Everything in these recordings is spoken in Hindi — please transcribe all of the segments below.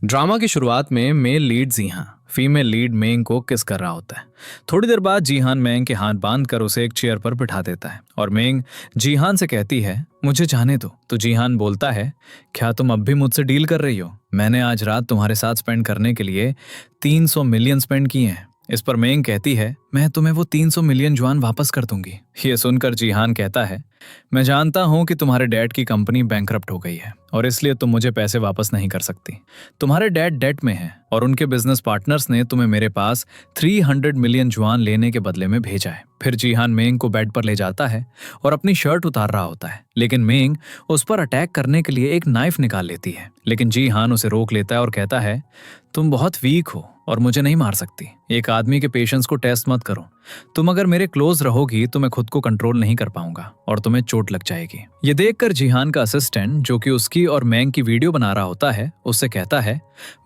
ड्रामा की शुरुआत में मेल लीड जीहान फीमेल लीड मेंग को किस कर रहा होता है। थोड़ी देर बाद जीहान मेंग के हाथ बांधकर उसे एक चेयर पर बिठा देता है और मेंग जीहान से कहती है मुझे जाने दो। तो जीहान बोलता है क्या तुम अब भी मुझसे डील कर रही हो? मैंने आज रात तुम्हारे साथ स्पेंड करने के लिए 300 मिलियन स्पेंड किए हैं। इस पर मेंग कहती है मैं तुम्हें वो 300 मिलियन जुआन वापस कर दूंगी। ये सुनकर जीहान कहता है मैं जानता हूं कि तुम्हारे डैड की कंपनी बैंकरप्ट हो गई है और इसलिए तुम मुझे पैसे वापस नहीं कर सकती। तुम्हारे डैड डेट में हैं और उनके बिजनेस पार्टनर्स ने तुम्हें मेरे पास 300 मिलियन जुआन लेने के बदले में भेजा है। फिर जीहान मेंग को बेड पर ले जाता है और अपनी शर्ट उतार रहा होता है, लेकिन मेंग उस पर अटैक करने के लिए एक नाइफ निकाल लेती है, लेकिन जीहान उसे रोक लेता है और कहता है तुम बहुत वीक हो और मुझे नहीं मार सकती। एक आदमी के पेशेंस को टेस्ट मत करो। तुम अगर मेरे क्लोज रहोगी तो मैं खुद को कंट्रोल नहीं कर पाऊंगा और तुम्हें चोट लग जाएगी। ये देखकर जीहान का असिस्टेंट जो कि उसकी और मेंग की वीडियो बना रहा होता है उससे कहता है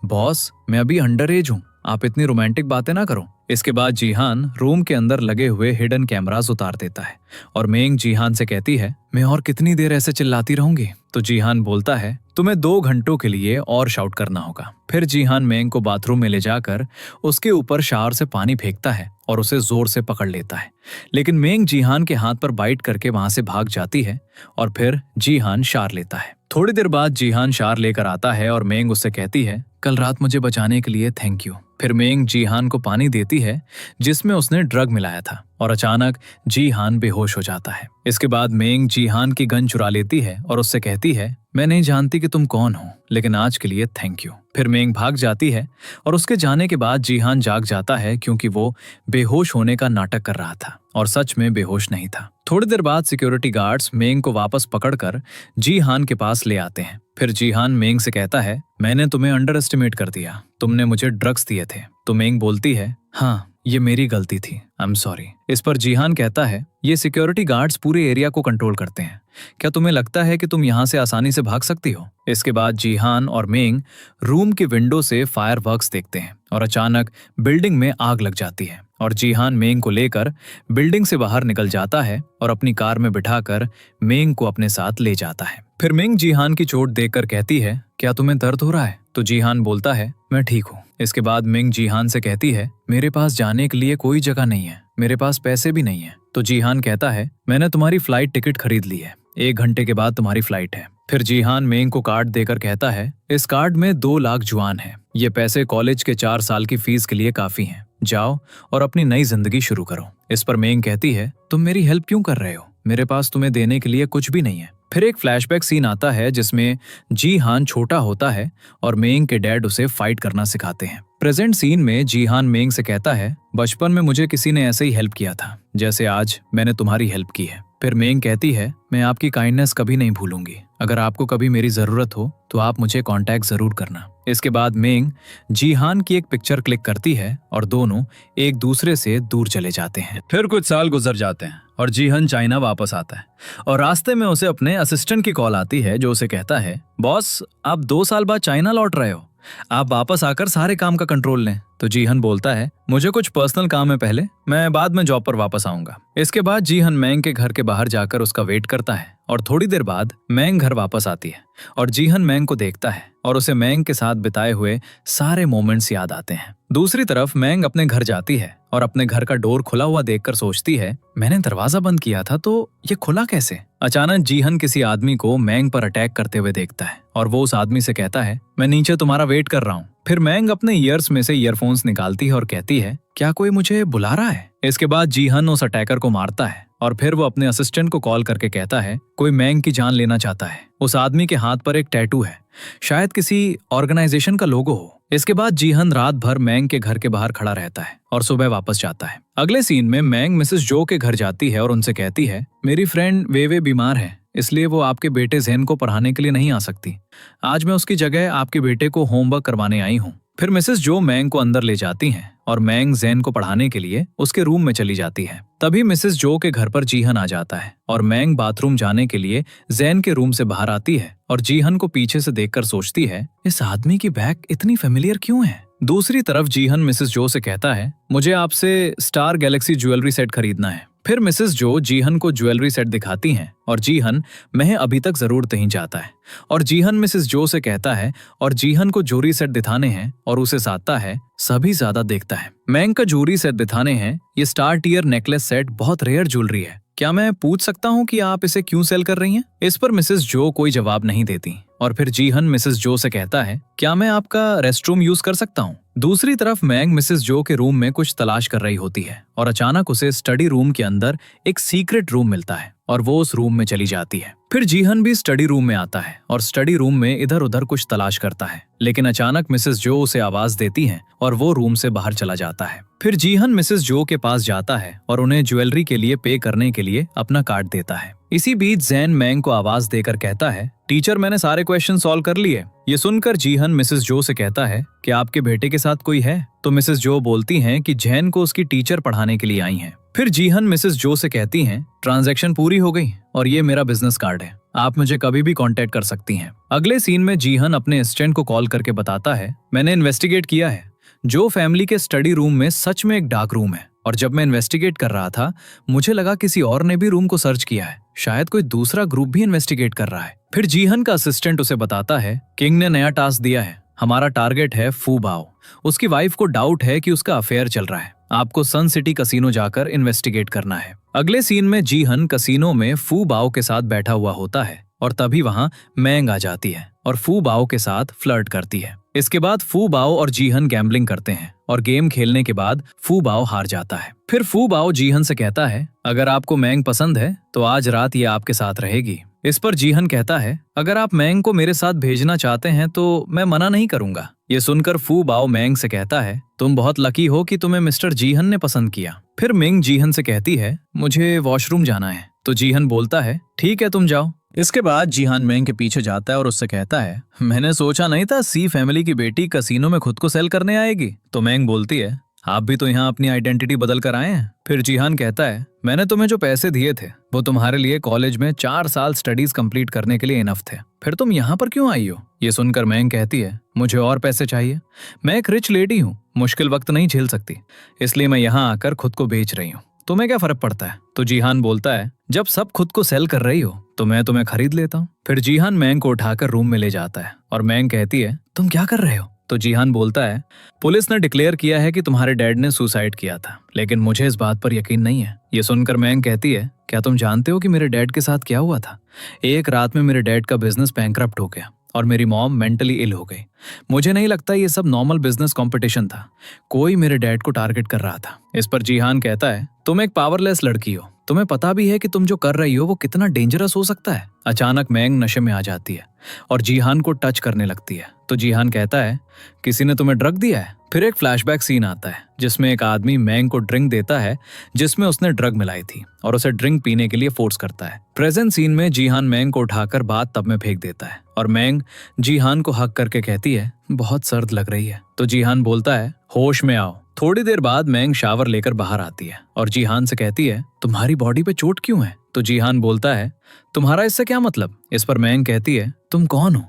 बॉस मैं अभी अंडर एज हूँ, आप इतनी रोमांटिक बातें ना करो। इसके बाद जीहान रूम के अंदर लगे हुए हिडन कैमरास उतार देता है और मेंग जीहान से कहती है मैं और कितनी देर ऐसे चिल्लाती रहूंगी? तो जीहान बोलता है तुम्हें 2 घंटों के लिए और शाउट करना होगा। फिर जीहान मेंग को बाथरूम में ले जाकर उसके ऊपर शावर से पानी फेंकता है और उसे जोर से पकड़ लेता है, लेकिन मेंग जीहान के हाथ पर बाइट करके वहां से भाग जाती है और फिर जीहान शार लेता है। थोड़ी देर बाद जीहान शार लेकर आता है और मेंग उससे कहती है कल रात मुझे बचाने के लिए थैंक यू। फिर मेंग जीहान को पानी देती है जिसमें उसने ड्रग मिलाया था और अचानक जीहान बेहोश हो जाता है। इसके बाद मेंग जीहान की गन चुरा लेती है और उससे कहती है मैं नहीं जानती कि तुम कौन हो, लेकिन आज के लिए थैंक यू। फिर मेंग भाग जाती है और उसके जाने के बाद जीहान जाग जाता है क्योंकि वो बेहोश होने का नाटक कर रहा था और सच में बेहोश नहीं था। थोड़ी देर बाद सिक्योरिटी गार्ड्स मेंग को वापस पकड़कर जीहान के पास ले आते हैं। फिर जीहान मेंग से कहता है मैंने तुम्हें अंडर एस्टिमेट कर दिया, तुमने मुझे ड्रग्स दिए थे। तो मेंग बोलती है हाँ ये मेरी गलती थी, आई एम सॉरी। इस पर जीहान कहता है ये सिक्योरिटी गार्ड्स पूरे एरिया को कंट्रोल करते हैं, क्या तुम्हें लगता है कि तुम यहाँ से आसानी से भाग सकती हो? इसके बाद जीहान और मेंग रूम के विंडो से फायरवर्क्स देखते हैं और अचानक बिल्डिंग में आग लग जाती है और जीहान मेंग को लेकर बिल्डिंग से बाहर निकल जाता है और अपनी कार में बिठाकर मेंग को अपने साथ ले जाता है। फिर मेंग जीहान की चोट देखकर कहती है क्या तुम्हें दर्द हो रहा है? तो जीहान बोलता है मैं ठीक हूँ। इसके बाद मेंग जीहान से कहती है मेरे पास जाने के लिए कोई जगह नहीं है, मेरे पास पैसे भी नहीं है। तो जीहान कहता है मैंने तुम्हारी फ्लाइट टिकट खरीद ली है, 1 घंटे के बाद तुम्हारी फ्लाइट है। फिर जीहान मेंग को कार्ड देकर कहता है इस कार्ड में 2 लाख जुआन है, ये पैसे कॉलेज के 4 साल की फीस के लिए काफी हैं, जाओ और अपनी नई जिंदगी शुरू करो। इस पर मेंग कहती है तुम मेरी हेल्प क्यों कर रहे हो, मेरे पास तुम्हें देने के लिए कुछ भी नहीं है। फिर एक फ्लैशबैक सीन आता है जिसमें जीहान छोटा होता है और मेंग के डैड उसे फाइट करना सिखाते हैं। प्रेजेंट सीन में जीहान मेंग से कहता है बचपन में मुझे किसी ने ऐसे ही हेल्प किया था जैसे आज मैंने तुम्हारी हेल्प की है। फिर मेंग कहती है मैं आपकी काइंडनेस कभी नहीं भूलूंगी, अगर आपको कभी मेरी जरूरत हो तो आप मुझे कांटेक्ट जरूर करना। इसके बाद मेंग जीहान की एक पिक्चर क्लिक करती है और दोनों एक दूसरे से दूर चले जाते हैं। फिर कुछ साल गुजर जाते हैं और जीहान चाइना वापस आता है और रास्ते में उसे अपने असिस्टेंट की कॉल आती है जो उसे कहता है बॉस आप 2 साल बाद चाइना लौट रहे हो, आप वापस आकर सारे काम का कंट्रोल लें। तो जीहन बोलता है मुझे कुछ पर्सनल काम है पहले, मैं बाद में जॉब पर वापस आऊंगा। इसके बाद जीहन मेंग के घर के बाहर जाकर उसका वेट करता है और थोड़ी देर बाद मेंग घर वापस आती है और जीहन मेंग को देखता है और उसे मेंग के साथ बिताए हुए सारे मोमेंट्स याद आते हैं। दूसरी तरफ मेंग अपने घर जाती है और अपने घर का डोर खुला हुआ देखकर सोचती है मैंने दरवाजा बंद किया था तो ये खुला कैसे। अचानक जीहन किसी आदमी को मेंग पर अटैक करते हुए देखता है और वो उस आदमी से कहता है मैं नीचे तुम्हारा वेट कर रहा हूँ। फिर मेंग अपने ईयर्स में से ईयरफोन्स निकालती है और कहती है क्या कोई मुझे बुला रहा है। इसके बाद जीहन उस अटैकर को मारता है और फिर वो अपने असिस्टेंट को कॉल करके कहता है कोई मेंग की जान लेना चाहता है। उस आदमी के हाथ पर एक टैटू है, शायद किसी ऑर्गेनाइजेशन का लोगो हो। इसके बाद जीहन रात भर मेंग के घर के बाहर खड़ा रहता है और सुबह वापस जाता है। अगले सीन में मेंग मिसेस जो के घर जाती है और उनसे कहती है मेरी फ्रेंड वेवे बीमार है इसलिए वो आपके बेटे ज़ेन को पढ़ाने के लिए नहीं आ सकती, आज मैं उसकी जगह आपके बेटे को होमवर्क करवाने आई हूँ। फिर मिसेस जो मेंग को अंदर ले जाती हैं और मेंग ज़ेन को पढ़ाने के लिए उसके रूम में चली जाती है। तभी मिसेस जो के घर पर जीहन आ जाता है और मेंग बाथरूम जाने के लिए ज़ेन के रूम से बाहर आती है और जीहन को पीछे से देखकर सोचती है इस आदमी की बैग इतनी फेमिलियर क्यों है। दूसरी तरफ जीहन मिसेस जो से कहता है मुझे आपसे स्टार गैलेक्सी ज्वेलरी सेट खरीदना है, फिर मिसेस जो जीहन को ज्वेलरी सेट दिखाती हैं और जीहन मैं अभी तक जरूरत नहीं जाता है। और जीहन मिसेस जो से कहता है और जीहन को ज्वेलरी सेट दिखाने हैं और उसे साधता है, सभी ज्यादा देखता है। मैंग का ज्वेलरी सेट दिखाने हैं, ये स्टार टियर नेकलेस सेट बहुत रेयर ज्वेलरी है, क्या मैं पूछ सकता हूँ कि आप इसे क्यों सेल कर रही हैं? इस पर मिसेस जो कोई जवाब नहीं देती और फिर जीहन मिसेस जो से कहता है, क्या मैं आपका रेस्टरूम यूज कर सकता हूँ? दूसरी तरफ मैंग मिसेस जो के रूम में कुछ तलाश कर रही होती है और अचानक उसे स्टडी रूम के अंदर एक सीक्रेट रूम मिलता है और वो उस रूम में चली जाती है। फिर जीहन भी स्टडी रूम में आता है और स्टडी रूम में इधर उधर कुछ तलाश करता है, लेकिन अचानक मिसेस जो उसे आवाज देती है और वो रूम से बाहर चला जाता है। फिर जीहन मिसेस जो के पास जाता है और उन्हें ज्वेलरी के लिए पे करने के लिए अपना कार्ड देता है। इसी बीच जैन मैंग को आवाज देकर कहता है, टीचर मैंने सारे क्वेश्चन सॉल्व कर लिए। ये सुनकर जीहन मिसेस जो से कहता है कि आपके बेटे के साथ कोई है? तो मिसेस जो बोलती हैं कि जैन को उसकी टीचर पढ़ाने के लिए आई हैं। फिर जीहन मिसेस जो से कहती हैं, ट्रांजैक्शन पूरी हो गई और ये मेरा बिजनेस कार्ड है, आप मुझे कभी भी कांटेक्ट कर सकती हैं। अगले सीन में जीहन अपने असिस्टेंट को कॉल करके बताता है, मैंने इन्वेस्टिगेट किया है, जो फैमिली के स्टडी रूम में सच में एक डार्क रूम है और जब मैं इन्वेस्टिगेट कर रहा था मुझे लगा किसी और ने भी रूम को सर्च किया है, शायद कोई दूसरा ग्रुप भी इन्वेस्टिगेट कर रहा है। फिर जीहन का असिस्टेंट उसे बताता है, किंग ने नया टास्क दिया है, हमारा टारगेट है फू बाओ। उसकी वाइफ को डाउट है कि उसका अफेयर चल रहा है, आपको सन सिटी कसीनो जाकर इन्वेस्टिगेट करना है। अगले सीन में जीहन कसीनो में फू बाओ के साथ बैठा हुआ होता है और तभी वहां मैंग आ जाती है और फू बाओ के साथ फ्लर्ट करती है। इसके बाद फू बाओ और जीहन गैम्बलिंग करते हैं और गेम खेलने के बाद फू बाओ हार जाता है। फिर फू बाओ जीहन से कहता है, अगर आपको मैंग पसंद है तो आज रात ये आपके साथ रहेगी। इस पर जीहन कहता है, अगर आप मैंग को मेरे साथ भेजना चाहते हैं तो मैं मना नहीं करूंगा। ये सुनकर फू बाओ मैंग से कहता है, तुम बहुत लकी हो कि तुम्हें मिस्टर जीहन ने पसंद किया। फिर मिंग जीहन से कहती है, मुझे वॉशरूम जाना है। तो जीहन बोलता है, ठीक है तुम जाओ। इसके बाद जीहान मैंग के पीछे जाता है और उससे कहता है, मैंने सोचा नहीं था सी फैमिली की बेटी कसीनो में खुद को सेल करने आएगी। तो मैंग बोलती है, आप भी तो यहाँ अपनी आइडेंटिटी बदल कर आए हैं। फिर जीहान कहता है, मैंने तुम्हें जो पैसे दिए थे वो तुम्हारे लिए कॉलेज में 4 साल स्टडीज कंप्लीट करने के लिए इनफ थे, फिर तुम यहाँ पर क्यों आई हो? ये सुनकर मैंग कहती है, मुझे और पैसे चाहिए, मैं एक रिच लेडी हूँ, मुश्किल वक्त नहीं झेल सकती, इसलिए मैं यहाँ आकर खुद को बेच रही हूँ, तुम्हें क्या फर्क पड़ता है? तो जीहान बोलता है, जब सब खुद को सेल कर रही हो तो मैं तुम्हें खरीद लेता हूँ। फिर जीहान मैंग को उठाकर रूम में ले जाता है और मैंग कहती है, तुम क्या कर रहे हो? तो जीहान बोलता है, पुलिस ने डिक्लेयर किया है कि तुम्हारे डैड ने सुसाइड किया था, लेकिन मुझे इस बात पर यकीन नहीं है। ये सुनकर मैंग कहती है, क्या तुम जानते हो कि मेरे डैड के साथ क्या हुआ था? एक रात में मेरे डैड का बिजनेस बैंकरप्ट हो गया और मेरी मॉम मेंटली इल हो गई। मुझे नहीं लगता ये सब नॉर्मल बिजनेस कंपटीशन था, कोई मेरे डैड को टारगेट कर रहा था। इस पर जीहान कहता है, तुम एक पावरलेस लड़की हो, तुम्हें पता भी है कि तुम जो कर रही हो वो कितना डेंजरस हो सकता है। अचानक मैंग नशे में आ जाती है और जीहान को टच करने लगती है। तो जीहान कहता है, किसी ने तुम्हें ड्रग दिया है? फिर एक फ्लैशबैक सीन आता है जिसमें एक आदमी मैंग को ड्रिंक देता है जिसमें उसने ड्रग मिलाई थी और उसे ड्रिंक पीने के लिए फोर्स करता है। प्रेजेंट सीन में जीहान मैंग को उठाकर बाथ टब में फेंक देता है और मैंग जीहान को हक करके कहती है, बहुत सर्द लग रही है। तो जीहान बोलता है, होश में आओ। थोड़ी देर बाद मैंग शावर लेकर बाहर आती है और जीहान से कहती है, तुम्हारी बॉडी पे चोट क्यों है? तो जीहान बोलता है, तुम्हारा इससे क्या मतलब? इस पर मैंग कहती है, तुम कौन हो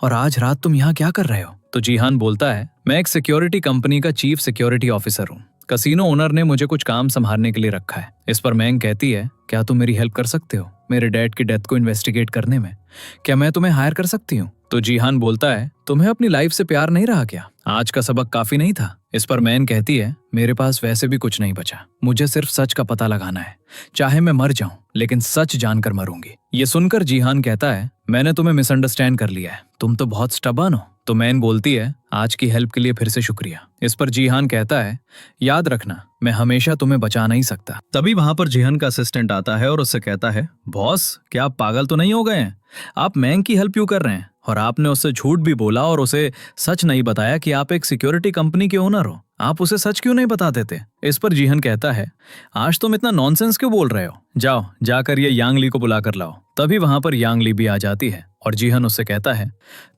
और आज रात तुम यहाँ क्या कर रहे हो? तो जीहान बोलता है, मैं एक सिक्योरिटी कंपनी का चीफ सिक्योरिटी ऑफिसर हूँ, कसीनो ओनर ने मुझे कुछ काम संभालने के लिए रखा है। इस पर मैंग कहती है, क्या तुम मेरी हेल्प कर सकते हो मेरे डैड की डेथ को इन्वेस्टिगेट करने में? क्या मैं तुम्हें हायर कर सकती हूँ? तो जीहान बोलता है, तुम्हें अपनी लाइफ से प्यार नहीं रहा क्या? आज का सबक काफी नहीं था? इस पर मैंग कहती है, मेरे पास वैसे भी कुछ नहीं बचा, मुझे सिर्फ सच का पता लगाना है, चाहे मैं मर जाऊं लेकिन सच जानकर मरूंगी। ये सुनकर जीहान कहता है, मैंने तुम्हें मिसअंडरस्टैंड कर लिया है, तुम तो बहुत स्टबर्न हो। तो मैंग बोलती है, आज की हेल्प के लिए फिर से शुक्रिया। इस पर जीहान कहता है, याद रखना मैं हमेशा तुम्हें बचा नहीं सकता। तभी वहां पर जीहान का असिस्टेंट आता है और उससे कहता है, बॉस क्या आप पागल तो नहीं हो गए हैं? आप मैंग की हेल्प क्यों कर रहे हैं? और आपने उससे झूठ भी बोला और उसे सच नहीं बताया कि आप एक सिक्योरिटी कंपनी के ओनर हो, आप उसे सच क्यों नहीं बता देते? इस पर जीहन कहता है, आज तुम इतना नॉनसेंस क्यों बोल रहे हो? जाओ जाकर ये यांग ली को बुला कर लाओ। तभी वहां पर यांग ली भी आ जाती है और जीहन उससे कहता है,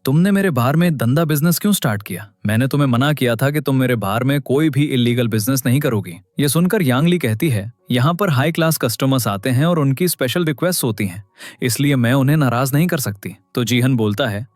तुमने मेरे बार में धंधा बिजनेस क्यों स्टार्ट किया? मैंने तुम्हें मना किया था कि तुम मेरे बार में कोई भी इलीगल बिजनेस नहीं करोगी। ये सुनकर यांग ली कहती है, यहाँ पर हाई क्लास कस्टमर्स आते हैं और उनकी स्पेशल रिक्वेस्ट होती हैं, इसलिए मैं उन्हें नाराज नहीं कर सकती। तो जीहन बोलता है,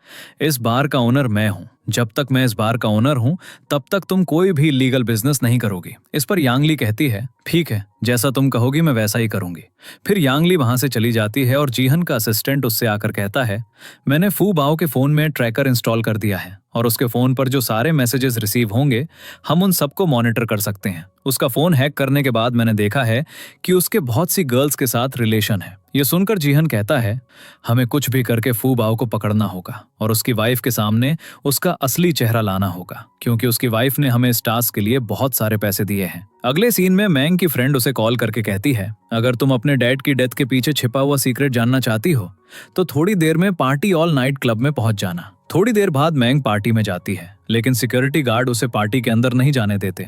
इस बार का ओनर मैं हूँ, जब तक मैं इस बार का ओनर हूँ तब तक तुम कोई भी इलीगल बिजनेस नहीं करोगी। इस पर पर यांगली कहती है, ठीक है, जैसा तुम कहोगी मैं वैसा ही करूंगी। फिर यांगली वहां से चली जाती है और जीहन का असिस्टेंट उससे आकर कहता है, मैंने फू बाओ के फोन में ट्रैकर इंस्टॉल कर दिया है और उसके फोन पर जो सारे मैसेजेस रिसीव होंगे हम उन सबको मॉनिटर कर सकते हैं। उसका फोन हैक करने के बाद मैंने देखा है कि उसके बहुत सी गर्ल्स के साथ रिलेशन है। ये सुनकर जीहन कहता है, हमें कुछ भी करके फू बाओ को पकड़ना होगा और उसकी वाइफ के सामने उसका असली चेहरा लाना होगा, क्योंकि उसकी वाइफ ने हमें इस टास्क के लिए बहुत सारे पैसे दिए हैं। अगले सीन में मैंग की फ्रेंड उसे कॉल करके कहती है, अगर तुम अपने डैड की डेथ के पीछे छिपा हुआ सीक्रेट जानना चाहती हो तो थोड़ी देर में पार्टी ऑल नाइट क्लब में पहुंच जाना। थोड़ी देर बाद मैंग पार्टी में जाती है, लेकिन सिक्योरिटी गार्ड उसे पार्टी के अंदर नहीं जाने देते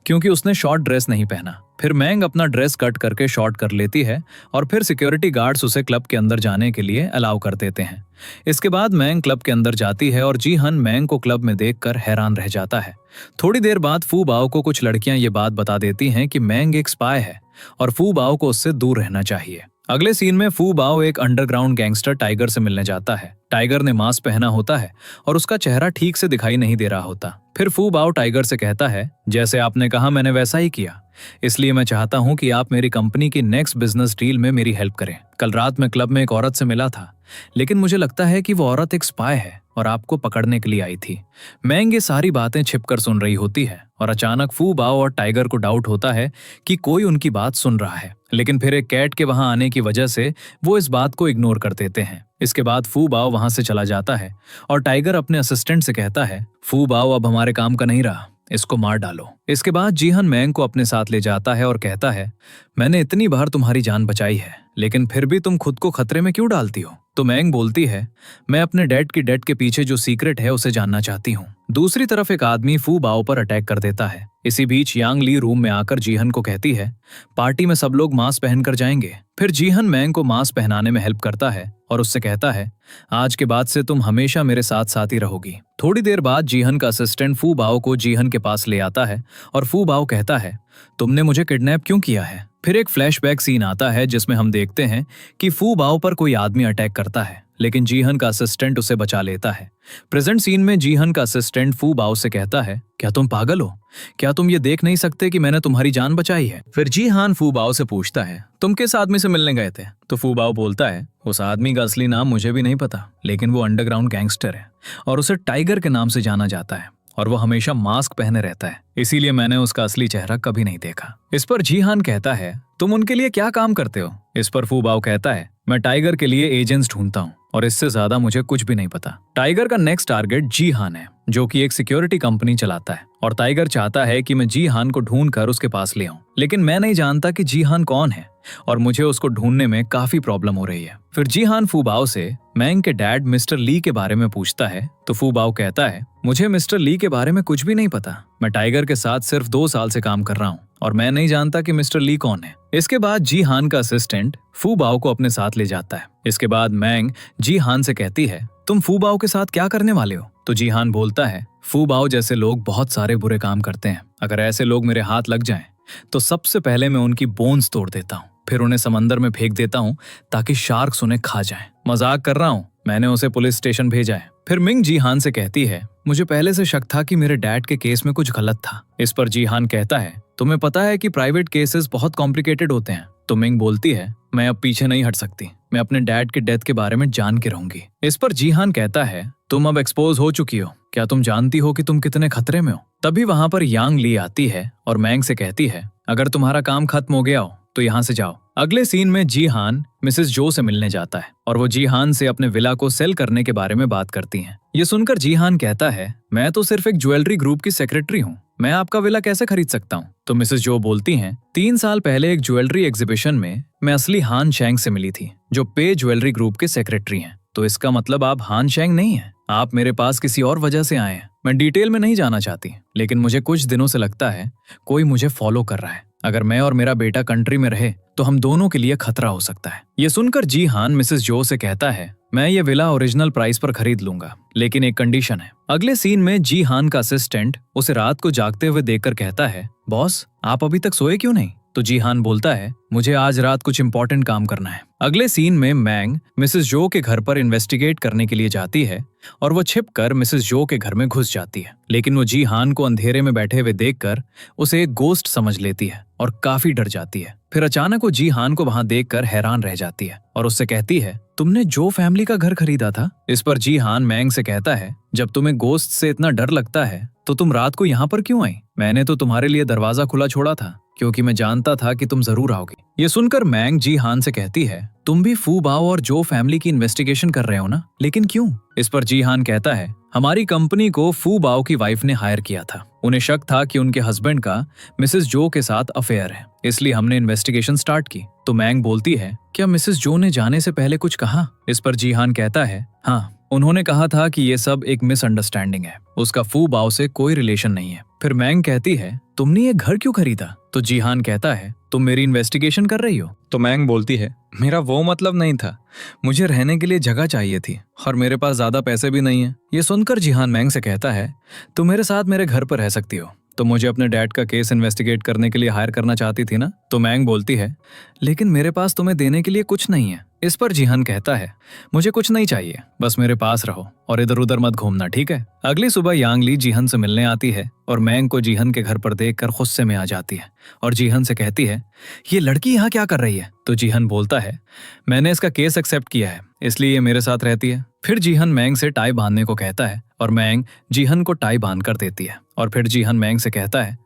क्योंकि उसने शॉर्ट ड्रेस नहीं पहना। फिर मैंग अपना ड्रेस कट करके शॉर्ट कर लेती है और फिर सिक्योरिटी गार्ड्स उसे क्लब के अंदर जाने के लिए अलाउ कर देते हैं। इसके बाद मैंग क्लब के अंदर जाती है और जीहन मैंग को क्लब में देखकर हैरान रह जाता है। थोड़ी देर बाद फू बाओ को कुछ लड़कियां ये बात बता देती हैं कि मैंग एक स्पाई है और फू बाओ को उससे दूर रहना चाहिए। अगले सीन में फू बाओ एक अंडरग्राउंड गैंगस्टर टाइगर से मिलने जाता है। टाइगर ने मास्क पहना होता है और उसका चेहरा ठीक से दिखाई नहीं दे रहा होता। फिर फू बाओ टाइगर से कहता है, जैसे आपने कहा मैंने वैसा ही किया, इसलिए मैं चाहता हूं कि आप मेरी कंपनी की नेक्स्ट बिजनेस डील में मेरी हेल्प करें। कल रात मैं क्लब में एक औरत से मिला था, लेकिन मुझे लगता है कि वो औरत एक स्पाई है और आपको पकड़ने के लिए आई थी। मैंग ये सारी बातें छिपकर सुन रही होती है और अचानक फू बाओ और टाइगर को डाउट होता है कि कोई उनकी बात सुन रहा है, लेकिन फिर एक कैट के वहां आने की वजह से वो इस बात को इग्नोर कर देते हैं। इसके बाद फू बाओ वहां से चला जाता है और टाइगर अपने असिस्टेंट से कहता है, फू बाओ अब हमारे काम का नहीं रहा, इसको मार डालो। इसके बाद जीहन मैंग को अपने साथ ले जाता है और कहता है, मैंने इतनी बार तुम्हारी जान बचाई है, लेकिन फिर भी तुम खुद को खतरे में क्यों डालती हो? तो मैंग बोलती है, मैं अपने डैड की डेथ के पीछे जो सीक्रेट है उसे जानना चाहती हूँ। दूसरी तरफ एक आदमी फू बाओ पर अटैक कर देता है। इसी बीच यांग ली रूम में आकर जीहन को कहती है, पार्टी में सब लोग मास्क पहनकर जाएंगे। फिर जीहन मैंग को मास्क पहनाने में हेल्प करता है और उससे कहता है, आज के बाद से तुम हमेशा मेरे साथ साथ ही रहोगी। थोड़ी देर बाद जीहन का असिस्टेंट फू बाओ को जीहन के पास ले आता है और फू बाओ कहता है, तुमने मुझे किडनैप क्यों किया है? फिर एक फ्लैशबैक सीन आता है जिसमें हम देखते हैं कि फू बाओ पर कोई आदमी अटैक करता है, लेकिन जीहन का असिस्टेंट उसे बचा लेता है। प्रेजेंट सीन में जीहन का असिस्टेंट फू बाओ से कहता है, क्या तुम पागल हो? क्या तुम ये देख नहीं सकते कि मैंने तुम्हारी जान बचाई है? फिर जीहान फू बाओ से पूछता है, तुम किस आदमी से मिलने गए थे? तो फू बाओ बोलता है, उस आदमी का असली नाम मुझे भी नहीं पता, लेकिन वो अंडरग्राउंड गैंगस्टर है और उसे टाइगर के नाम से जाना जाता है और वो हमेशा मास्क पहने रहता है, इसीलिए मैंने उसका असली चेहरा कभी नहीं देखा। इस पर जीहान कहता है, तुम उनके लिए क्या काम करते हो? इस पर फू बाओ कहता है, मैं टाइगर के लिए एजेंट्स ढूंढता हूँ और इससे ज्यादा मुझे कुछ भी नहीं पता। टाइगर का नेक्स्ट टारगेट जीहान है, जो कि एक सिक्योरिटी कंपनी चलाता है और टाइगर चाहता है कि मैं जीहान को ढूंढकर उसके पास ले आऊं, लेकिन मैं नहीं जानता कि जीहान कौन है और मुझे उसको ढूंढने में काफी प्रॉब्लम हो रही है। फिर जीहान फू बाओ से मैंग के डैड मिस्टर ली के बारे में पूछता है, तो फू बाओ कहता है, मुझे मिस्टर ली के बारे में कुछ भी नहीं पता, मैं टाइगर के साथ सिर्फ 2 साल से काम कर रहा हूँ और मैं नहीं जानता कि मिस्टर ली कौन है। इसके बाद जीहान का असिस्टेंट फू बाओ को अपने साथ ले जाता है। इसके बाद मैंग जीहान से कहती है, तुम फू बाओ के साथ क्या करने वाले हो? तो जीहान बोलता है, फू बाओ जैसे लोग बहुत सारे बुरे काम करते हैं, अगर ऐसे लोग मेरे हाथ लग जाएं तो सबसे पहले मैं उनकी बोन्स तोड़ देता हूँ, फिर उन्हें समंदर में फेंक देता हूँ ताकि शार्क्स उन्हें खा जाएं। मजाक कर रहा हूँ, मैंने उसे पुलिस स्टेशन भेजा है। फिर मिंग जीहान से कहती है, मुझे पहले से शक था कि मेरे डैड के केस में कुछ गलत था। इस पर जीहान कहता है, तुम्हें पता है कि प्राइवेट केसेस बहुत कॉम्प्लिकेटेड होते हैं। तो मिंग बोलती है, मैं अब पीछे नहीं हट सकती, मैं अपने डैड के डेथ के बारे में जान के रहूंगी। इस पर जीहान कहता है, तुम अब एक्सपोज हो चुकी हो, क्या तुम जानती हो कि तुम कितने खतरे में हो? तभी वहां पर यांग ली आती है और मैंग से कहती है, अगर तुम्हारा काम खत्म हो गया हो तो यहाँ से जाओ। अगले सीन में जीहान मिसेस जो से मिलने जाता है और वो जीहान से अपने विला को सेल करने के बारे में बात करती हैं। ये सुनकर जीहान कहता है, मैं तो सिर्फ एक ज्वेलरी ग्रुप की सेक्रेटरी हूँ, मैं आपका विला कैसे खरीद सकता हूँ? तो मिसेस जो बोलती हैं, 3 साल पहले एक ज्वेलरी एग्जीबिशन में मैं असली हान शेंग से मिली थी, जो पे ज्वेलरी ग्रुप के सेक्रेटरी हैं। तो इसका मतलब आप हान शेंग नहीं है, आप मेरे पास किसी और वजह से आए हैं। मैं डिटेल में नहीं जाना चाहती, लेकिन मुझे कुछ दिनों से लगता है कोई मुझे फॉलो कर रहा है। अगर मैं और मेरा बेटा कंट्री में रहे तो हम दोनों के लिए खतरा हो सकता है। ये सुनकर जीहान मिसेस जो से कहता है, मैं ये विला ओरिजिनल प्राइस पर खरीद लूंगा, लेकिन एक कंडीशन है। अगले सीन में जीहान का असिस्टेंट उसे रात को जागते हुए देखकर कहता है, बॉस आप अभी तक सोए क्यों नहीं? तो जीहान बोलता है मुझे आज रात कुछ इंपॉर्टेंट काम करना है। अगले सीन में मैंग मिसेस जो के घर पर इन्वेस्टिगेट करने के लिए जाती है और वो छिपकर मिसेस जो के घर में घुस जाती है, लेकिन वो जीहान को अंधेरे में बैठे हुए देखकर उसे एक गोस्ट समझ लेती है और काफी डर जाती है। फिर अचानक वो जीहान को वहां देखकर हैरान रह जाती है और उससे कहती है तुमने जो फैमिली का घर खरीदा था? इस पर जीहान मैंग से कहता है जब तुम्हें गोस्ट से इतना डर लगता है तो तुम रात को यहाँ पर क्यों आई? मैंने तो तुम्हारे लिए दरवाजा खुला छोड़ा था क्योंकि मैं जानता था कि तुम जरूर आओगे। ये सुनकर मैंग जीहान से कहती है तुम भी फू बाओ और जो फैमिली की इन्वेस्टिगेशन कर रहे हो ना, लेकिन क्यों? इस पर जीहान कहता है हमारी कंपनी को फू बाओ की वाइफ ने हायर किया था। उन्हें शक था कि उनके हस्बैंड का मिसेस जो के साथ अफेयर है, इसलिए हमने इन्वेस्टिगेशन स्टार्ट की। तो मैंग बोलती है क्या मिसेस जो ने जाने से पहले कुछ कहा? इस पर जीहान कहता है हाँ, उन्होंने कहा था कि ये सब एक मिसअंडरस्टैंडिंग है, उसका फू बाओ से कोई रिलेशन नहीं है। फिर मैंग कहती है तुमने ये घर क्यों खरीदा? तो जीहान कहता है तुम मेरी इन्वेस्टिगेशन कर रही हो? तो मैंग बोलती है मेरा वो मतलब नहीं था, मुझे रहने के लिए जगह चाहिए थी और मेरे पास ज्यादा पैसे भी नहीं है। ये सुनकर जीहान मैंग से कहता है तुम मेरे साथ मेरे घर पर रह सकती हो, तो मुझे अपने डैड का केस इन्वेस्टिगेट करने के लिए हायर करना चाहती थी ना? तो मैंग बोलती है लेकिन मेरे पास तुम्हें देने के लिए कुछ नहीं है। इस पर जीहान कहता है मुझे कुछ नहीं चाहिए, बस मेरे पास रहो और इधर उधर मत घूमना, ठीक है? अगली सुबह यांग ली जीहन से मिलने आती है और मैंग को जीहन के घर पर देखकर गुस्से में आ जाती है और जीहन से कहती है ये लड़की यहाँ क्या कर रही है? तो जीहन बोलता है मैंने इसका केस एक्सेप्ट किया है, इसलिए ये मेरे साथ रहती है। फिर जीहन मैंग से टाई बांधने को कहता है और मैंग जीहन को टाई बांध कर देती है और फिर जीहन मैंग से कहता है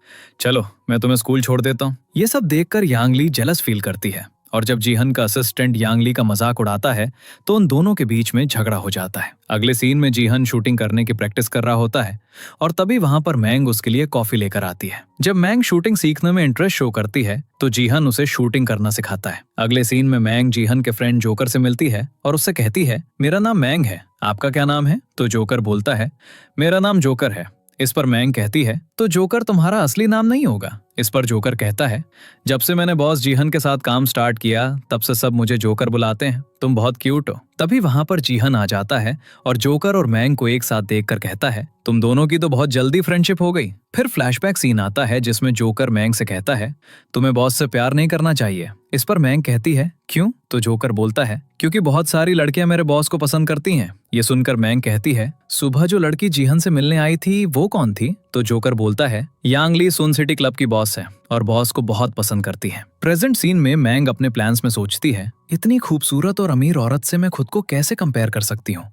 चलो मैं तुम्हें स्कूल छोड़ देता हूँ। ये सब देखकर यांग ली जेलस फील करती है और जब जीहन का असिस्टेंट यांग ली का मजाक उड़ाता है तो उन दोनों के बीच में झगड़ा हो जाता है। अगले सीन में जीहन शूटिंग करने की प्रैक्टिस कर रहा होता है और तभी वहां पर मैंग उसके लिए कॉफी लेकर आती है। जब मैंग शूटिंग सीखने में इंटरेस्ट शो करती है तो जीहन उसे शूटिंग करना सिखाता है। अगले सीन में मैंग जीहन के फ्रेंड जोकर से मिलती है और उससे कहती है मेरा नाम मैंग है, आपका क्या नाम है? तो जोकर बोलता है मेरा नाम जोकर है। इस पर मैंग कहती है तो जोकर तुम्हारा असली नाम नहीं होगा? इस पर जोकर कहता है जब से मैंने बॉस जीहन के साथ काम स्टार्ट किया तब से सब मुझे जोकर बुलाते हैं, तुम बहुत क्यूट हो। तभी वहां पर जीहन आ जाता है और जोकर और मैंग को एक साथ देखकर कहता है तुम दोनों की तो बहुत जल्दी फ्रेंडशिप हो गई। फिर फ्लैशबैक सीन आता है जिसमें जोकर मैंग से कहता है तुम्हें बॉस से प्यार नहीं करना चाहिए। इस पर मैंग कहती है क्यों? तो जोकर बोलता है क्योंकि बहुत सारी लड़कियां मेरे बॉस को पसंद करती हैं। ये सुनकर मैंग कहती है सुबह जो लड़की जीहन से मिलने आई थी वो कौन थी? तो जोकर बोलता है यांग ली सुन सिटी क्लब की बॉस है और बॉस को बहुत पसंद करती है। प्रेजेंट सीन में मैंग अपने प्लान्स में सोचती है इतनी खूबसूरत और अमीर औरत से मैं खुद को कैसे कंपेयर कर सकती हूँ,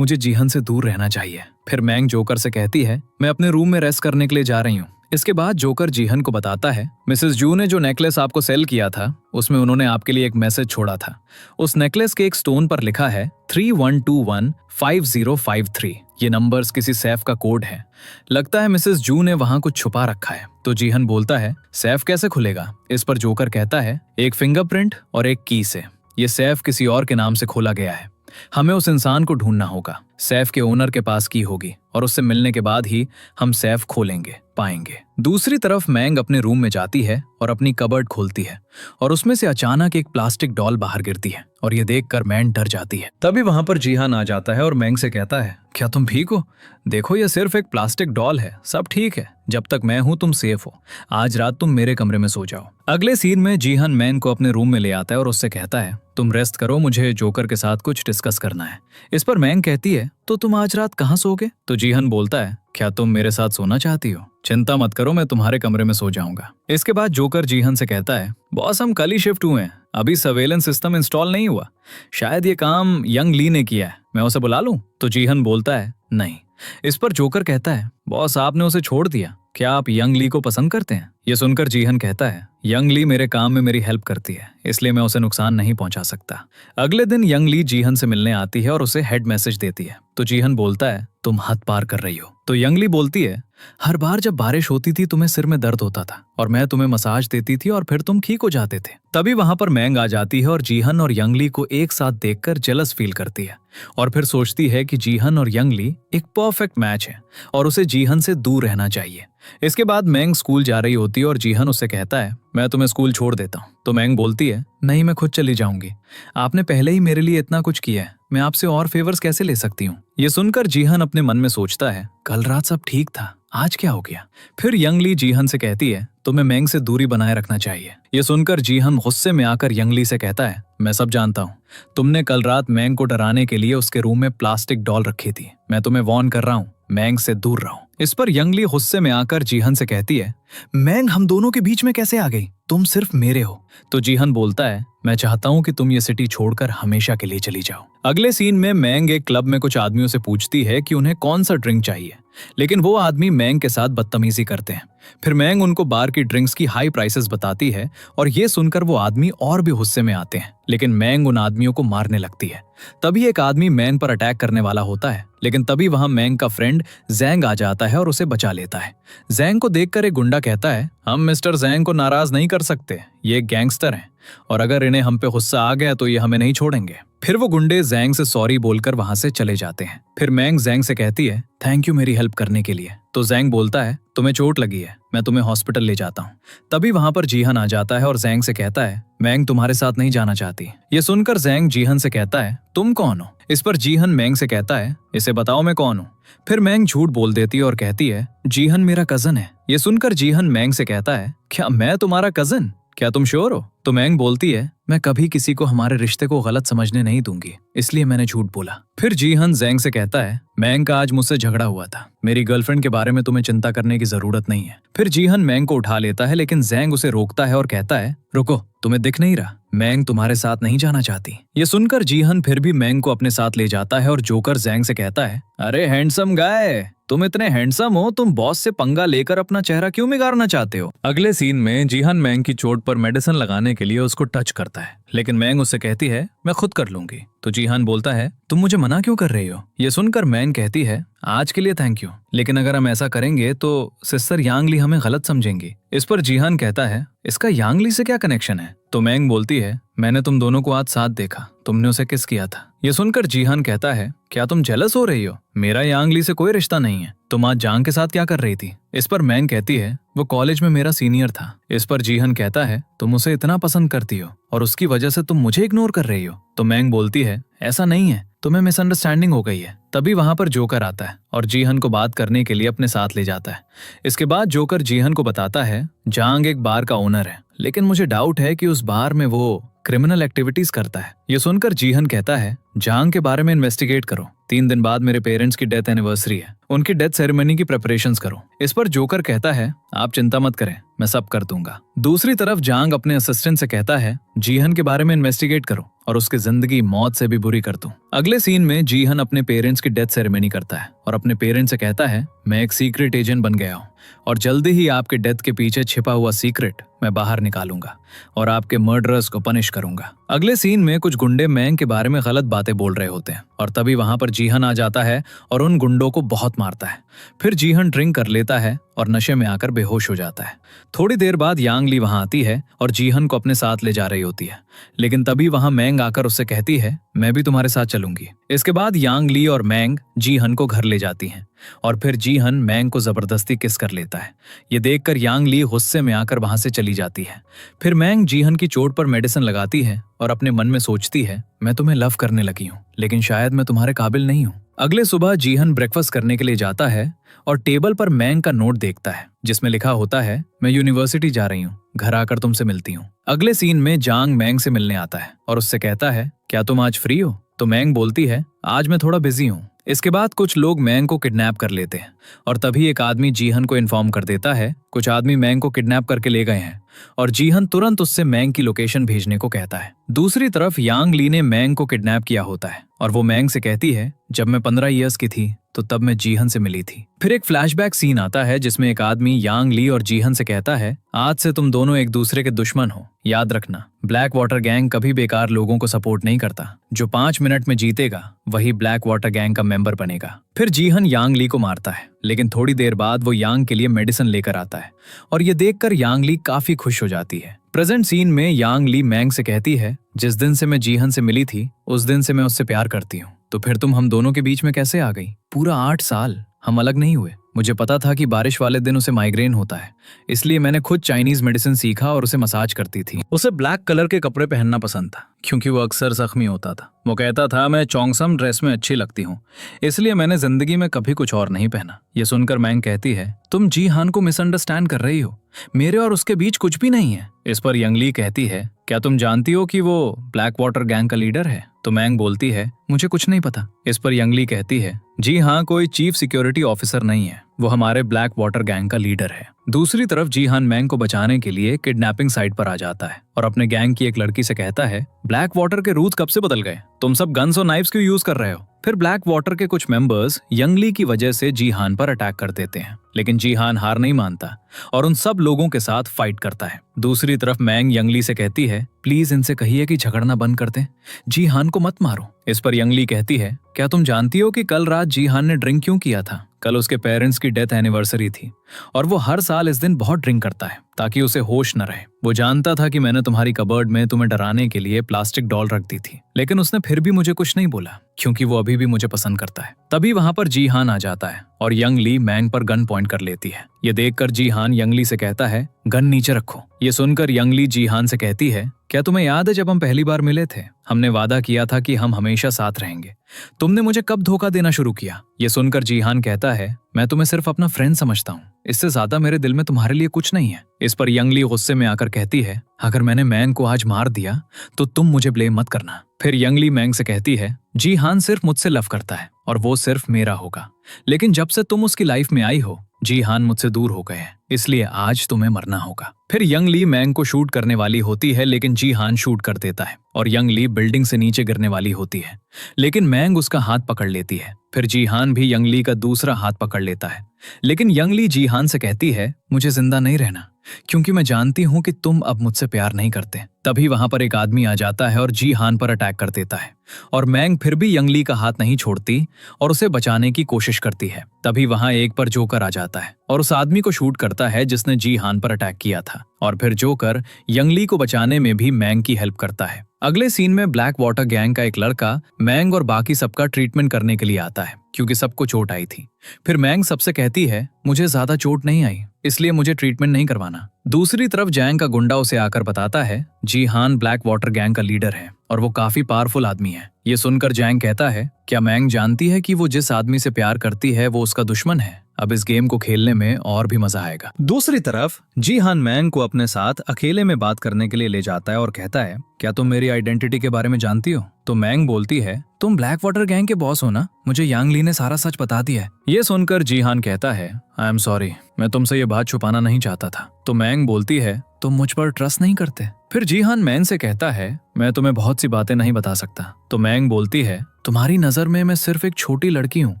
मुझे जीहन से दूर रहना चाहिए। फिर मैंग जोकर से कहती है मैं अपने रूम में रेस्ट करने के लिए जा रही हूँ। इसके बाद जोकर जीहन को बताता है मिसेस जू ने जो नेकलेस आपको सेल किया था उसमें उन्होंने आपके लिए एक मैसेज छोड़ा था। उस नेकलेस के एक स्टोन पर लिखा है 31215053। ये नंबर्स किसी सैफ का कोड है। लगता है मिसेस जू ने वहां कुछ छुपा रखा है। तो जीहन बोलता है सैफ कैसे खुलेगा? इस पर जोकर कहता है एक फिंगरप्रिंट और एक की से। ये सैफ किसी और के नाम से खोला गया है, हमें उस इंसान को ढूंढना होगा। सैफ के ओनर के पास की होगी और उससे मिलने के बाद ही हम सैफ खोलेंगे पाएंगे। दूसरी तरफ मैंग अपने रूम में जाती है और अपनी कबर्ड खोलती है और उसमें से अचानक एक प्लास्टिक डॉल बाहर गिरती है और ये देखकर मैंग डर जाती है। तभी वहां पर जीहान आ जाता है और मैंग से कहता है क्या तुम ठीक हो? देखो ये सिर्फ एक प्लास्टिक डॉल है, सब ठीक है, जब तक मैं हूं तुम सेफ हो। आज रात तुम मेरे कमरे में सो जाओ। अगले सीन में जीहान मैंग को अपने रूम में ले आता है और उससे कहता है तुम रेस्ट करो, मुझे जोकर के साथ कुछ डिस्कस करना है। इस पर मैंग कहती है तो तुम आज रात कहाँ सोओगे? तो जीहन बोलता है क्या तुम मेरे साथ सोना चाहती हो? चिंता मत करो, मैं तुम्हारे कमरे में सो जाऊंगा। इसके बाद जोकर जीहन से कहता है बॉस हम कल ही शिफ्ट हुए हैं, अभी सर्वेलेंस सिस्टम इंस्टॉल नहीं हुआ, शायद ये काम यंग ली ने किया है, मैं उसे बुला लूं? तो जीहन बोलता है नहीं। इस पर जोकर कहता है बॉस आपने उसे छोड़ दिया, क्या आप यंग ली को पसंद करते हैं? ये सुनकर जीहन कहता है यंग ली मेरे काम में मेरी हेल्प करती है, इसलिए मैं उसे नुकसान नहीं पहुंचा सकता। अगले दिन यंग ली जीहन से मिलने आती है और उसे हेड मैसेज देती है। तो जीहन बोलता है तुम हद पार कर रही हो। तो यंग ली बोलती है हर बार जब बारिश होती थी तुम्हें सिर में दर्द होता था और मैं तुम्हें मसाज देती थी और फिर तुम ठीक हो जाते थे। तभी वहां पर मैंग आ जाती है और जीहन और यंग ली को एक साथ देखकर जेलस फील करती है और फिर सोचती है कि जीहन और यंग ली एक परफेक्ट मैच है और उसे जीहन से दूर रहना चाहिए। इसके बाद मैंग स्कूल जा रही होती है और जीहन उससे कहता है मैं तुम्हें स्कूल छोड़ देता हूँ। तो मैंग बोलती है नहीं, मैं खुद चली जाऊंगी, आपने पहले ही मेरे लिए इतना कुछ किया है, मैं आपसे और फेवर्स कैसे ले सकती हूँ? ये सुनकर जीहन अपने मन में सोचता है कल रात सब ठीक था, आज क्या हो गया? फिर यंग ली जीहन से कहती है, तुम्हें मैंग से दूरी बनाए रखना चाहिए। ये सुनकर जीहन गुस्से में आकर यंग ली से कहता है, मैं सब जानता हूँ। तुमने कल रात मैंग को डराने के लिए उसके रूम में प्लास्टिक डॉल रखी थी। मैं तुम्हें वार्न कर रहा हूँ, मैंग से दूर रहो। इस पर यंग ली गुस्से में आकर जीहन से कहती है, मैंग हम दोनों के बीच में कैसे आ गई? तुम सिर्फ मेरे हो। तो जीहन बोलता है, मैं चाहता हूँ कि तुम ये सिटी छोड़कर हमेशा के लिए चली जाओ। अगले सीन में मैंग एक क्लब में कुछ आदमियों से पूछती है कि उन्हें कौन सा ड्रिंक चाहिए, लेकिन वो आदमी मैंग के साथ बदतमीजी करते हैं। फिर मैंग उनको बार की ड्रिंक्स की हाई प्राइसेस बताती है और ये सुनकर वो आदमी और भी गुस्से में आते हैं, लेकिन मैंग उन आदमियों को मारने लगती है। तभी एक आदमी मैंग पर अटैक करने वाला होता है, लेकिन तभी वहां मैंग का फ्रेंड जैंग आ जाता है और उसे बचा लेता है। जैंग को देखकर एक गुंडा कहता है, हम मिस्टर जैंग को नाराज नहीं कर सकते, ये एक गैंगस्टर हैं और अगर इन्हें हम पे गुस्सा आ गया तो ये हमें नहीं छोड़ेंगे। फिर वो गुंडे जैंग से सॉरी बोलकर वहां से चले जाते हैं। फिर मैंग जैंग से कहती है, थैंक यू मेरी हेल्प करने के लिए। तो जैंग बोलता है, तुम्हें चोट लगी है, मैं तुम्हें हॉस्पिटल ले जाता हूँ। तभी वहां पर जीहन आ जाता है और जैंग से कहता है, मैंग तुम्हारे साथ नहीं जाना चाहती। ये सुनकर जैंग जीहन से कहता है, तुम कौन हो? इस पर जीहन मैंग से कहता है, इसे बताओ मैं कौन हूँ। फिर मैंग झूठ बोल देती है और कहती है, जीहन मेरा कजन है। ये सुनकर जीहन मैंग से कहता है, क्या मैं तुम्हारा कजन? क्या तुम श्योर हो? तो मैंग बोलती है, मैं कभी किसी को हमारे रिश्ते को गलत समझने नहीं दूंगी, इसलिए मैंने झूठ बोला। फिर जीहन जैंग से कहता है, मैंग का आज मुझसे झगड़ा हुआ था, मेरी गर्लफ्रेंड के बारे में तुम्हें चिंता करने की जरूरत नहीं है। फिर जीहन मैंग को उठा लेता है, लेकिन जैंग उसे रोकता है और कहता है, रुको, तुम्हें दिख नहीं रहा, मैंग तुम्हारे साथ नहीं जाना चाहती। ये सुनकर जीहन फिर भी मैंग को अपने साथ ले जाता है और जोकर जैंग से कहता है, अरे हैंडसम गाय, तुम इतने हैंडसम हो, तुम बॉस से पंगा लेकर अपना चेहरा क्यों बिगाड़ना चाहते हो? अगले सीन में जीहन मैंग की चोट पर मेडिसिन लगाने के लिए उसको टच करता है, लेकिन मैंग उससे कहती है, मैं खुद कर लूंगी। तो जीहन बोलता है, तुम मुझे मना क्यों कर रही हो? ये सुनकर मैंग कहती है, आज के लिए थैंक यू, लेकिन अगर हम ऐसा करेंगे तो सिस्टर यांगली हमें गलत समझेंगी। इस पर जीहन कहता है, इसका यांगली से क्या कनेक्शन है? तो मैंग बोलती है, मैंने तुम दोनों को आज साथ देखा, तुमने उसे किस किया था। ये सुनकर जीहन कहता है, क्या तुम जेलस हो रही हो? मेरा यांगली से कोई रिश्ता नहीं है, तुम आज जांग के साथ क्या कर रही थी? इस पर मैंग कहती है, वो कॉलेज में मेरा सीनियर था। इस पर जीहन कहता है, तुम उसे इतना पसंद करती हो और उसकी वजह से तुम मुझे इग्नोर कर रही हो। तो मैंग बोलती है, ऐसा नहीं है, तुम्हें मिसअंडरस्टैंडिंग हो गई है। तभी वहां पर जोकर आता है और जीहन को बात करने के लिए अपने साथ ले जाता है। इसके बाद जोकर जीहन को बताता है, जांग एक बार का ओनर है, लेकिन मुझे डाउट है कि उस बार में वो क्रिमिनल एक्टिविटीज करता है। ये सुनकर जीहन कहता है, जांग के बारे में इन्वेस्टिगेट करो। 3 दिन बाद मेरे पेरेंट्स की डेथ एनिवर्सरी है, उनकी डेथ सेरेमनी की प्रिपरेशंस करो। इस पर जोकर कहता है, आप चिंता मत करें, मैं सब कर दूंगा। दूसरी तरफ जांग अपने असिस्टेंट से कहता है, जीहन के बारे में इन्वेस्टिगेट करो और उसकी जिंदगी मौत से भी बुरी कर दूं। अगले सीन में जीहन अपने पेरेंट्स की डेथ सेरेमनी करता है और अपने पेरेंट्स से कहता है, मैं एक सीक्रेट एजेंट बन गया हूँ और जल्दी ही आपके डेथ के पीछे छिपा हुआ सीक्रेट मैं बाहर निकालूंगा और आपके मर्डरर्स को पनिश करूंगा। अगले सीन में कुछ गुंडे मैंग के बारे में गलत बातें बोल रहे होते हैं और तभी वहां पर जीहन आ जाता है और उन गुंडों को बहुत मारता है। फिर जीहन ड्रिंक कर लेता है और नशे में आकर बेहोश हो जाता है। थोड़ी देर बाद यांगली वहां आती है और जीहन को अपने साथ ले जा रही होती है, लेकिन तभी वहां मैंग आकर उससे कहती है, मैं भी तुम्हारे साथ चलूंगी। इसके बाद यांगली और मैंग जीहन को घर ले जाती हैं और फिर जीहन मैंग को जबरदस्ती किस कर लेता है। ये देखकर यांगली गुस्से में आकर वहां से चली जाती है। फिर मैंग जीहन की चोट पर मेडिसिन लगाती है और अपने मन में सोचती है, मैं तुम्हें लव करने लगी हूँ, लेकिन शायद मैं तुम्हारे काबिल नहीं हूँ। अगले सुबह जीहन ब्रेकफास्ट करने के लिए जाता है और टेबल पर मैंग का नोट देखता है जिसमें लिखा होता है, मैं यूनिवर्सिटी जा रही हूँ, घर आकर तुमसे मिलती हूँ। अगले सीन में जांग मैंग से मिलने आता है और उससे कहता है, क्या तुम आज फ्री हो? तो मैंग बोलती है, आज मैं थोड़ा बिजी हूँ। इसके बाद कुछ लोग मैंग को किडनैप कर लेते हैं और तभी एक आदमी जीहन को इन्फॉर्म कर देता है, कुछ आदमी मैंग को किडनैप करके ले गए हैं और जीहन तुरंत उससे मैंग की लोकेशन भेजने को कहता है। दूसरी तरफ यांग ली ने मैंग को किडनैप किया होता है और वो मैंग से कहती है, जब मैं 15 इयर्स की थी तो तब मैं जीहन से मिली थी। फिर एक फ्लैशबैक सीन आता है जिसमें एक आदमी यांग ली और जीहन से कहता है, आज से तुम दोनों एक दूसरे के दुश्मन हो, याद रखना। ब्लैक वाटर गैंग कभी बेकार लोगों को सपोर्ट नहीं करता, जो 5 मिनट में जीतेगा वही ब्लैक वाटर गैंग का मेंबर बनेगा। फिर जीहन यांग ली को मारता है, लेकिन थोड़ी देर बाद वो यांग के लिए मेडिसिन लेकर आता है और ये देखकर यांग ली काफी खुश हो जाती है। प्रेजेंट सीन में यांग ली मैंग से कहती है, जिस दिन से मैं जीहन से मिली थी उस दिन से मैं उससे प्यार करती हूँ। तो फिर तुम हम दोनों के बीच में कैसे आ गई? पूरा 8 साल हम अलग नहीं हुए, मुझे पता था कि बारिश वाले दिन उसे माइग्रेन होता है, इसलिए मैंने खुद चाइनीज मेडिसिन सीखा और उसे मसाज करती थी। उसे ब्लैक कलर के कपड़े पहनना पसंद था क्योंकि वो अक्सर जख्मी होता था। वो कहता था मैं चोंगसम ड्रेस में अच्छी लगती हूँ, इसलिए मैंने जिंदगी में कभी कुछ और नहीं पहना। ये सुनकर मैंग कहती है तुम जी हान को मिसअंडरस्टैंड कर रही हो, मेरे और उसके बीच कुछ भी नहीं है। इस पर यंगली कहती है क्या तुम जानती हो कि वो ब्लैक वाटर गैंग का लीडर है? तो मैंग बोलती है मुझे कुछ नहीं पता। इस पर यंगली कहती है जी हाँ, कोई चीफ सिक्योरिटी ऑफिसर नहीं है, वो हमारे ब्लैक वाटर गैंग का लीडर है। दूसरी तरफ जी हान मैंग को बचाने के लिए किडनैपिंग साइट पर आ जाता है और अपने गैंग की एक लड़की से कहता है ब्लैक वाटर के रूल्स कब से बदल गए, तुम सब गन्स और नाइफ्स क्यों यूज कर रहे हो? फिर ब्लैक वाटर के कुछ मेंबर्स यंगली की वजह से जी हान पर अटैक कर देते हैं, लेकिन जी हान हार नहीं मानता और उन सब लोगों के साथ फाइट करता है। दूसरी तरफ मैंग यंगली से कहती है प्लीज इनसे कहिए कि झगड़ना बंद कर दें, जी हान को मत मारो। इस पर यंगली कहती है क्या तुम जानती हो कि कल रात जी हान ने ड्रिंक क्यों किया था? कल उसके पेरेंट्स की डेथ एनिवर्सरी थी और वो हर साल इस दिन बहुत ड्रिंक करता है ताकि उसे होश न रहे। वो जानता था कि मैंने तुम्हारी कबर्ड में तुम्हें डराने के लिए प्लास्टिक डॉल रख दी थी, लेकिन उसने फिर भी मुझे कुछ नहीं बोला क्योंकि वो अभी भी मुझे पसंद करता है। तभी वहां पर जी हान आ जाता है और यंगली मैंग पर गन पॉइंट कर लेती है। ये देखकर जी हान यंगली से कहता है गन नीचे रखो। ये सुनकर यंगली जी हान से कहती है क्या तुम्हें याद है जब हम पहली बार मिले थे, हमने वादा किया था कि हम हमेशा साथ रहेंगे, तुमने मुझे कब धोखा देना शुरू किया? ये सुनकर जी हान कहता है मैं तुम्हें सिर्फ अपना फ्रेंड समझता हूँ, इससे ज्यादा मेरे दिल में तुम्हारे लिए कुछ नहीं है। इस पर यंगली गुस्से में आकर कहती है अगर मैंने मैंग को आज मार दिया तो तुम मुझे ब्लेम मत करना। फिर यंगली मैंग से कहती है जी हान सिर्फ मुझसे लव करता है और वो सिर्फ मेरा होगा, लेकिन जब से तुम उसकी लाइफ में आई हो जी हान मुझसे दूर हो गए हैं, इसलिए आज तुम्हें मरना होगा। फिर यंगली मैंग को शूट करने वाली होती है, लेकिन जी हान शूट कर देता है और यंगली बिल्डिंग से नीचे गिरने वाली होती है, लेकिन मैंग उसका हाथ पकड़ लेती है। फिर जी हान भी यंगली का दूसरा हाथ पकड़ लेता है, लेकिन यंगली जी हान से कहती है मुझे जिंदा नहीं रहना क्योंकि मैं जानती हूं कि तुम अब मुझसे प्यार नहीं करते। तभी वहां पर एक आदमी आ जाता है और जी हान पर अटैक कर देता है और मैंग फिर भी यंगली का हाथ नहीं छोड़ती और उसे बचाने की कोशिश करती है। तभी वहां एक पर जोकर आ जाता है और उस आदमी को शूट करता है जिसने जी हान पर अटैक किया था और फिर जोकर यंगली को बचाने में भी मैंग की हेल्प करता है। अगले सीन में ब्लैक वाटर गैंग का एक लड़का मैंग और बाकी सबका ट्रीटमेंट करने के लिए आता है क्योंकि सबको चोट आई थी। फिर मैंग सबसे कहती है मुझे ज्यादा चोट नहीं आई, इसलिए मुझे ट्रीटमेंट नहीं करवाना। दूसरी तरफ जैंग का गुंडा उसे आकर बताता है जी हान ब्लैक वाटर गैंग का लीडर है और वो काफी पावरफुल आदमी है। ये सुनकर जैंग कहता है क्या मैंग जानती है कि वो जिस आदमी से प्यार करती है वो उसका दुश्मन है? अब इस गेम को खेलने में और भी मजा आएगा। दूसरी तरफ जी हान मैंग को अपने साथ अकेले में बात करने के लिए ले जाता है और कहता है क्या तुम मेरी आइडेंटिटी के बारे में जानती हो? तो मैंग बोलती है तुम ब्लैक वाटर गैंग के बॉस हो ना, मुझे यांग ली ने सारा सच बता दिया है। ये सुनकर जी हान कहता है आई एम सॉरी, मैं तुमसे ये बात छुपाना नहीं चाहता था। तो मैंग बोलती है तुम मुझ पर ट्रस्ट नहीं करते। फिर जी हान मैंग से कहता है मैं तुम्हें बहुत सी बातें नहीं बता सकता। तो मैंग बोलती है तुम्हारी नजर में मैं सिर्फ एक छोटी लड़की हूँ